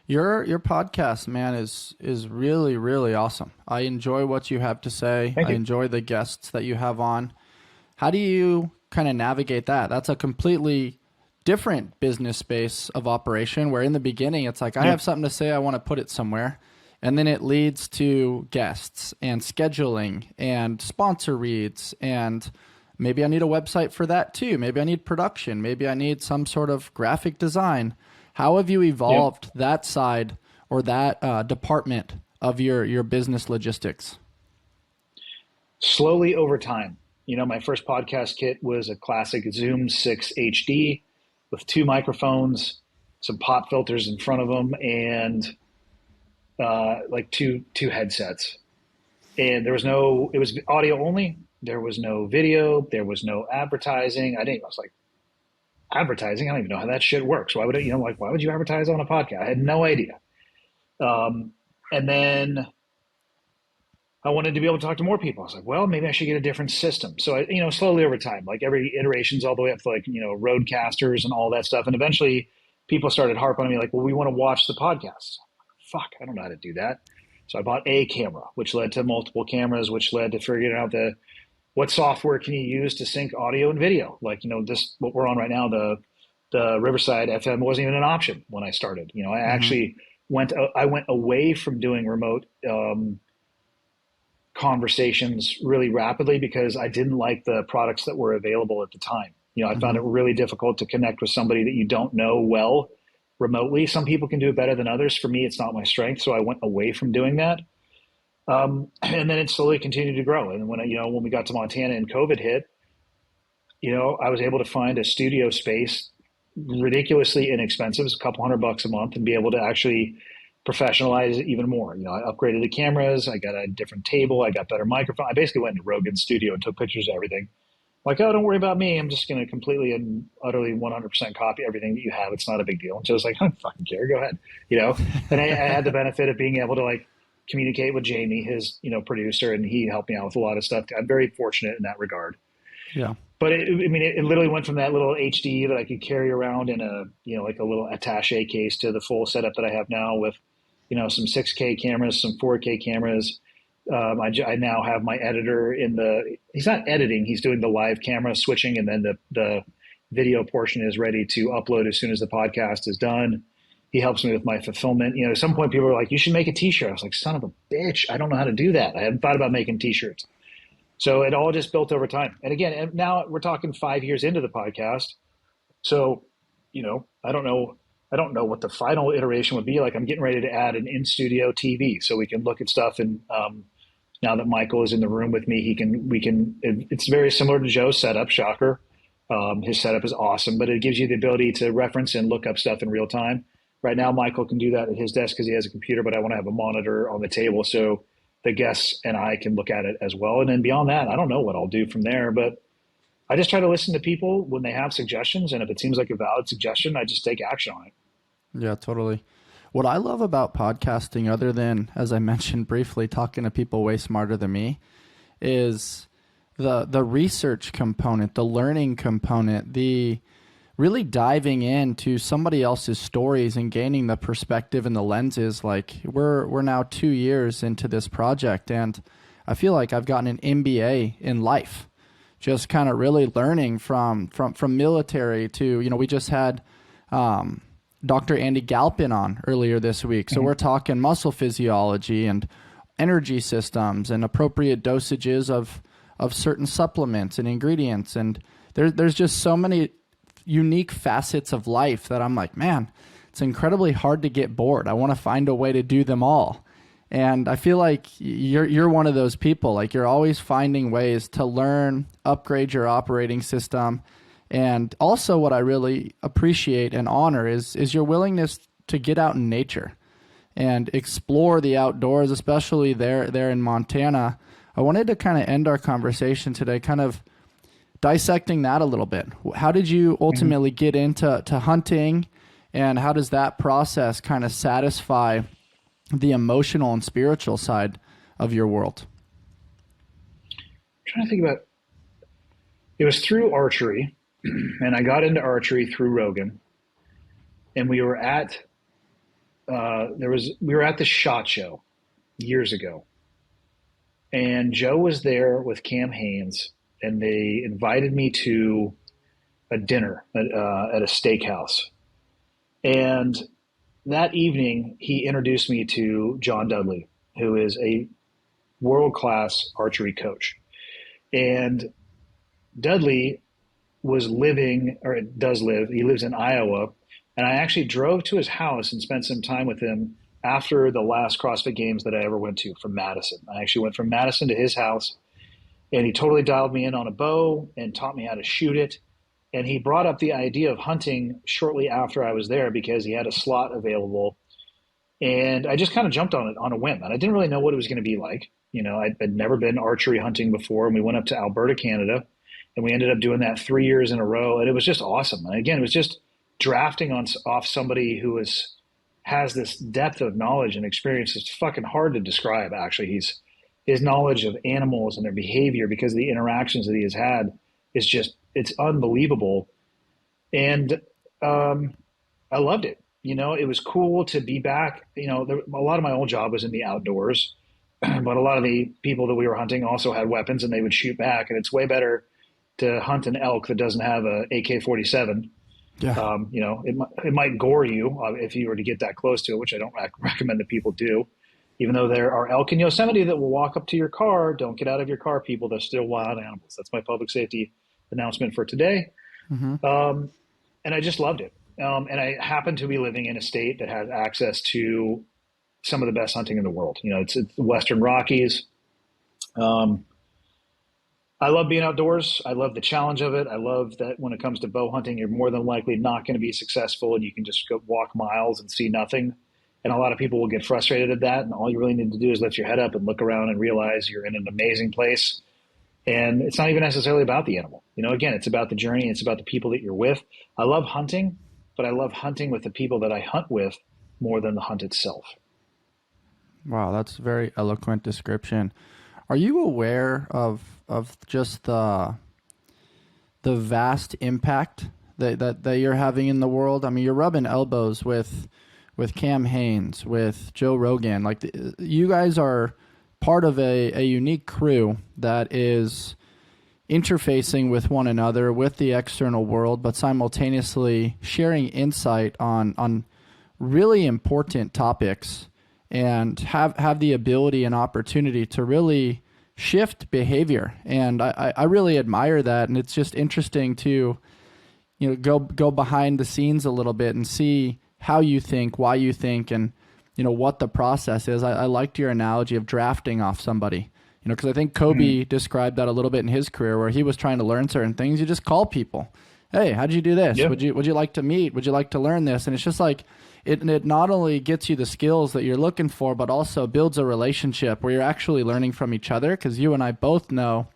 Speaker 2: Your podcast, man, is really, really awesome. I enjoy what you have to say.
Speaker 1: Thank you.
Speaker 2: I enjoy the guests that you have on. How do you kind of navigate that? That's a completely different business space of operation, where in the beginning it's like, I have something to say, I want to put it somewhere. And then it leads to guests and scheduling and sponsor reads, and maybe I need a website for that too. Maybe I need production. Maybe I need some sort of graphic design. How have you evolved that side or that department of your business logistics?
Speaker 1: Slowly over time. My first podcast kit was a classic Zoom 6 HD with 2 microphones, some pop filters in front of them, and like two headsets. And it was audio only. There was no video. There was no advertising. I was like, advertising? I don't even know how that shit works. Why would why would you advertise on a podcast? I had no idea. And then I wanted to be able to talk to more people. I was like, well, maybe I should get a different system. So I, slowly over time, like every iterations all the way up to roadcasters and all that stuff. And eventually people started harping on me like, well, we want to watch the podcast. Fuck, I don't know how to do that. So I bought a camera, which led to multiple cameras, which led to figuring out what software can you use to sync audio and video? Like, this, what we're on right now, the Riverside FM wasn't even an option when I started. I actually went away from doing remote conversations really rapidly because I didn't like the products that were available at the time. I found it really difficult to connect with somebody that you don't know well remotely. Some people can do it better than others. For me, it's not my strength. So I went away from doing that. And then it slowly continued to grow. And when we got to Montana and COVID hit, I was able to find a studio space ridiculously inexpensive. It's a couple $100 a month, and be able to actually professionalize it even more. I upgraded the cameras. I got a different table. I got better microphone. I basically went into Rogan's studio and took pictures of everything. Like, oh, don't worry about me. I'm just going to completely and utterly 100% copy everything that you have. It's not a big deal. And so I was like, I don't fucking care. Go ahead. And I had the benefit of being able to communicate with Jamie, his, producer, and he helped me out with a lot of stuff. I'm very fortunate in that regard.
Speaker 2: Yeah.
Speaker 1: But it literally went from that little HD that I could carry around in a little attache case to the full setup that I have now with, some 6K cameras, some 4K cameras. I now have my editor he's not editing, he's doing the live camera switching, and then the video portion is ready to upload as soon as the podcast is done. He helps me with my fulfillment. At some point people were like, you should make a t-shirt. I was like, son of a bitch, I don't know how to do that. I hadn't thought about making t-shirts. So it all just built over time. And again, now we're talking 5 years into the podcast. So, I don't know what the final iteration would be like. I'm getting ready to add an in-studio TV so we can look at stuff. And now that Michael is in the room with me, it's very similar to Joe's setup, shocker. His setup is awesome, but it gives you the ability to reference and look up stuff in real time. Right now, Michael can do that at his desk because he has a computer, but I want to have a monitor on the table so the guests and I can look at it as well. And then beyond that, I don't know what I'll do from there, but I just try to listen to people when they have suggestions. And if it seems like a valid suggestion, I just take action on it.
Speaker 2: Yeah, totally. What I love about podcasting, other than, as I mentioned briefly, talking to people way smarter than me, is the research component, the learning component, really diving into somebody else's stories and gaining the perspective and the lenses. Like we're now 2 years into this project, and I feel like I've gotten an MBA in life, just kind of really learning from military to, we just had Dr. Andy Galpin on earlier this week. So we're talking muscle physiology and energy systems and appropriate dosages of certain supplements and ingredients. And there's just so many unique facets of life that I'm like, man, it's incredibly hard to get bored. I want to find a way to do them all. And I feel like you're one of those people. Like you're always finding ways to learn, upgrade your operating system. And also what I really appreciate and honor is your willingness to get out in nature and explore the outdoors, especially there in Montana. I wanted to kind of end our conversation today kind of dissecting that a little bit. How did you ultimately get into hunting, and how does that process kind of satisfy the emotional and spiritual side of your world?
Speaker 1: I'm trying to think about, it was through archery, and I got into archery through Rogan, and we were at the SHOT Show years ago, and Joe was there with Cam Haynes, and they invited me to a dinner at a steakhouse. And that evening, he introduced me to John Dudley, who is a world-class archery coach. And Dudley was living, or does live, he lives in Iowa. And I actually drove to his house and spent some time with him after the last CrossFit Games that I ever went to from Madison. I actually went from Madison to his house, and he totally dialed me in on a bow and taught me how to shoot it. And he brought up the idea of hunting shortly after I was there because he had a slot available. And I just kind of jumped on it on a whim. And I didn't really know what it was going to be like. I'd never been archery hunting before. And we went up to Alberta, Canada, and we ended up doing that 3 years in a row. And it was just awesome. And again, it was just drafting off somebody who has this depth of knowledge and experience. It's fucking hard to describe, actually. His knowledge of animals and their behavior, because of the interactions that he has had, it's unbelievable. And I loved it. It was cool to be back. A lot of my old job was in the outdoors, but a lot of the people that we were hunting also had weapons and they would shoot back. And it's way better to hunt an elk that doesn't have a AK-47. Yeah. It might gore you if you were to get that close to it, which I don't recommend that people do. Even though there are elk in Yosemite that will walk up to your car, don't get out of your car, people. They're still wild animals. That's my public safety announcement for today. And I just loved it. And I happen to be living in a state that has access to some of the best hunting in the world. It's the Western Rockies. I love being outdoors. I love the challenge of it. I love that when it comes to bow hunting, you're more than likely not going to be successful, and you can just go walk miles and see nothing. And a lot of people will get frustrated at that. And all you really need to do is lift your head up and look around and realize you're in an amazing place. And it's not even necessarily about the animal. Again, it's about the journey. It's about the people that you're with. I love hunting, but I love hunting with the people that I hunt with more than the hunt itself.
Speaker 2: Wow, that's a very eloquent description. Are you aware of just the vast impact that you're having in the world? I mean, you're rubbing elbows with Cam Haynes, with Joe Rogan. Like you guys are part of a unique crew that is interfacing with one another, with the external world, but simultaneously sharing insight on really important topics, and have the ability and opportunity to really shift behavior. And I really admire that. And it's just interesting to, go behind the scenes a little bit and see how you think, why you think, and, what the process is. I liked your analogy of drafting off somebody, because I think Kobe described that a little bit in his career, where he was trying to learn certain things. You just call people. Hey, how'd you do this? Yep. Would you like to meet? Would you like to learn this? And it's just like, it not only gets you the skills that you're looking for, but also builds a relationship where you're actually learning from each other. Because you and I both know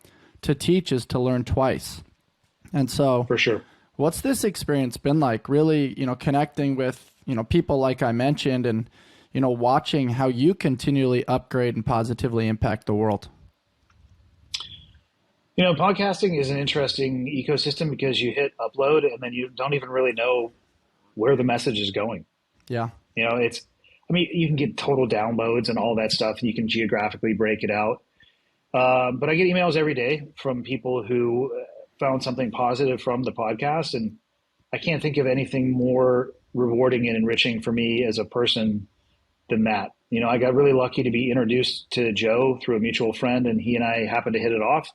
Speaker 2: to teach is to learn twice. And so
Speaker 1: for sure,
Speaker 2: what's this experience been like, really, connecting with, people like I mentioned, and, watching how you continually upgrade and positively impact the world?
Speaker 1: Podcasting is an interesting ecosystem because you hit upload and then you don't even really know where the message is going.
Speaker 2: Yeah.
Speaker 1: You can get total downloads and all that stuff, and you can geographically break it out. But I get emails every day from people who found something positive from the podcast, and I can't think of anything more rewarding and enriching for me as a person than that. I got really lucky to be introduced to Joe through a mutual friend, and he and I happened to hit it off.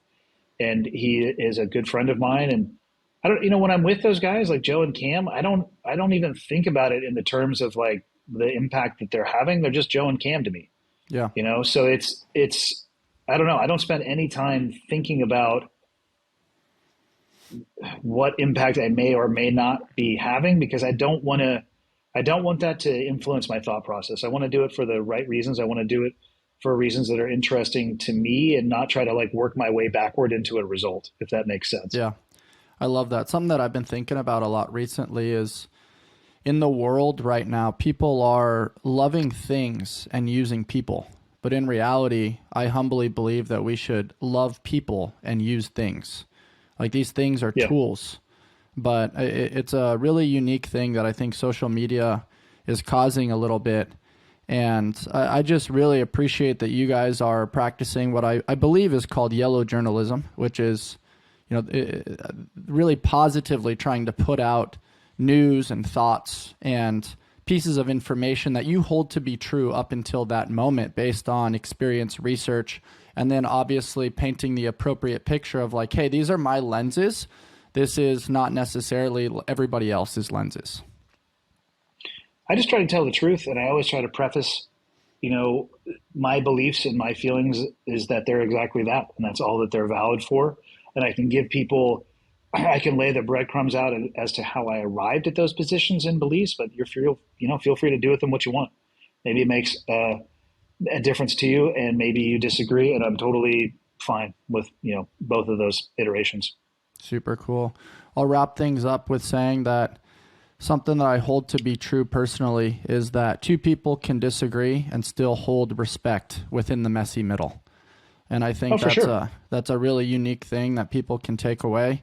Speaker 1: And he is a good friend of mine. And I don't, when I'm with those guys like Joe and Cam, I don't even think about it in the terms of like the impact that they're having. They're just Joe and Cam to me.
Speaker 2: Yeah.
Speaker 1: So it's I don't know. I don't spend any time thinking about what impact I may or may not be having because I don't want that to influence my thought process. I want to do it for the right reasons. I want to do it for reasons that are interesting to me and not try to like work my way backward into a result, if that makes sense.
Speaker 2: Yeah. I love that. Something that I've been thinking about a lot recently is in the world right now, people are loving things and using people. But in reality, I humbly believe that we should love people and use things. Like these things are tools. But it's a really unique thing that I think social media is causing a little bit. And I just really appreciate that you guys are practicing what I believe is called yellow journalism, which is, really positively trying to put out news and thoughts and pieces of information that you hold to be true up until that moment based on experience, research, and then obviously painting the appropriate picture of like, hey, these are my lenses. This is not necessarily everybody else's lenses.
Speaker 1: I just try to tell the truth, and I always try to preface, my beliefs and my feelings is that they're exactly that, and that's all that they're valid for. And I can lay the breadcrumbs out as to how I arrived at those positions and beliefs, but feel free to do with them what you want. Maybe it makes a difference to you, and maybe you disagree, and I'm totally fine with, both of those iterations.
Speaker 2: Super cool. I'll wrap things up with saying that something that I hold to be true personally is that two people can disagree and still hold respect within the messy middle. And I think that's a really unique thing that people can take away.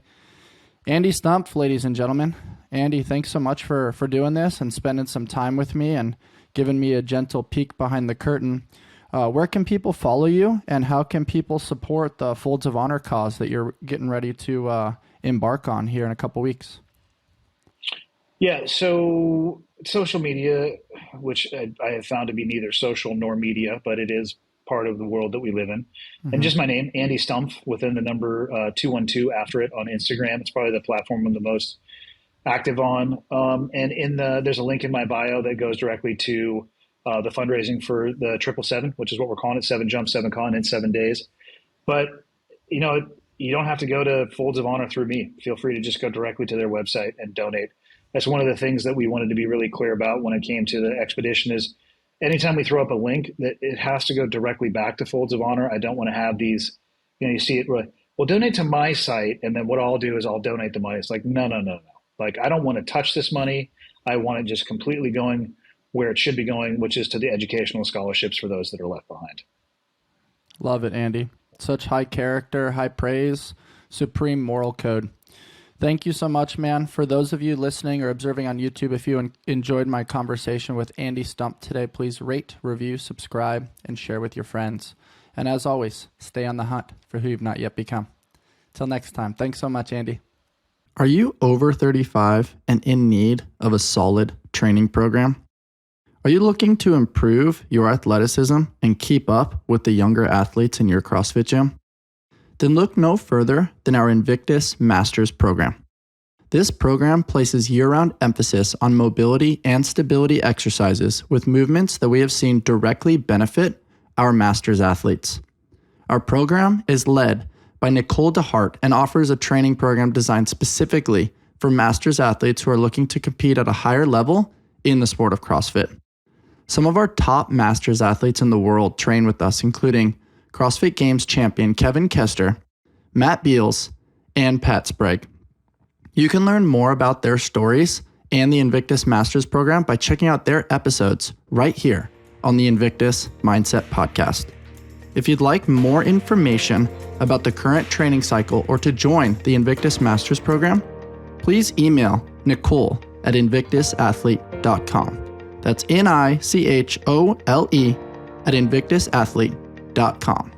Speaker 2: Andy Stumpf, ladies and gentlemen. Andy, thanks so much for doing this and spending some time with me and giving me a gentle peek behind the curtain. Where can people follow you, and how can people support the Folds of Honor cause that you're getting ready to embark on here in a couple weeks?
Speaker 1: Yeah, so social media, which I have found to be neither social nor media, but it is part of the world that we live in. Mm-hmm. And just my name, Andy Stumpf, within the number 212 after it on Instagram. It's probably the platform I'm the most active on. And there's a link in my bio that goes directly to the fundraising for the 777, which is what we're calling it, 7 jumps, 7 con in 7 days. But, you don't have to go to Folds of Honor through me. Feel free to just go directly to their website and donate. That's one of the things that we wanted to be really clear about when it came to the expedition is anytime we throw up a link, that it has to go directly back to Folds of Honor. I don't want to have these, you see it, well, donate to my site, and then what I'll do is I'll donate the money. It's like, no. Like, I don't want to touch this money. I want it just completely going where it should be going, which is to the educational scholarships for those that are left behind.
Speaker 2: Love it, Andy. Such high character, high praise, supreme moral code. Thank you so much, man. For those of you listening or observing on YouTube, if you enjoyed my conversation with Andy Stumpf today, please rate, review, subscribe, and share with your friends. And as always, stay on the hunt for who you've not yet become. Till next time, thanks so much, Andy. Are you over 35 and in need of a solid training program? Are you looking to improve your athleticism and keep up with the younger athletes in your CrossFit gym? Then look no further than our Invictus Masters program. This program places year-round emphasis on mobility and stability exercises with movements that we have seen directly benefit our Masters athletes. Our program is led by Nicole DeHart and offers a training program designed specifically for Masters athletes who are looking to compete at a higher level in the sport of CrossFit. Some of our top Masters athletes in the world train with us, including CrossFit Games champion Kevin Kester, Matt Beals, and Pat Sprague. You can learn more about their stories and the Invictus Masters program by checking out their episodes right here on the Invictus Mindset Podcast. If you'd like more information about the current training cycle or to join the Invictus Masters program, please email Nicole at invictusathlete.com. That's Nichole at invictusathlete.com.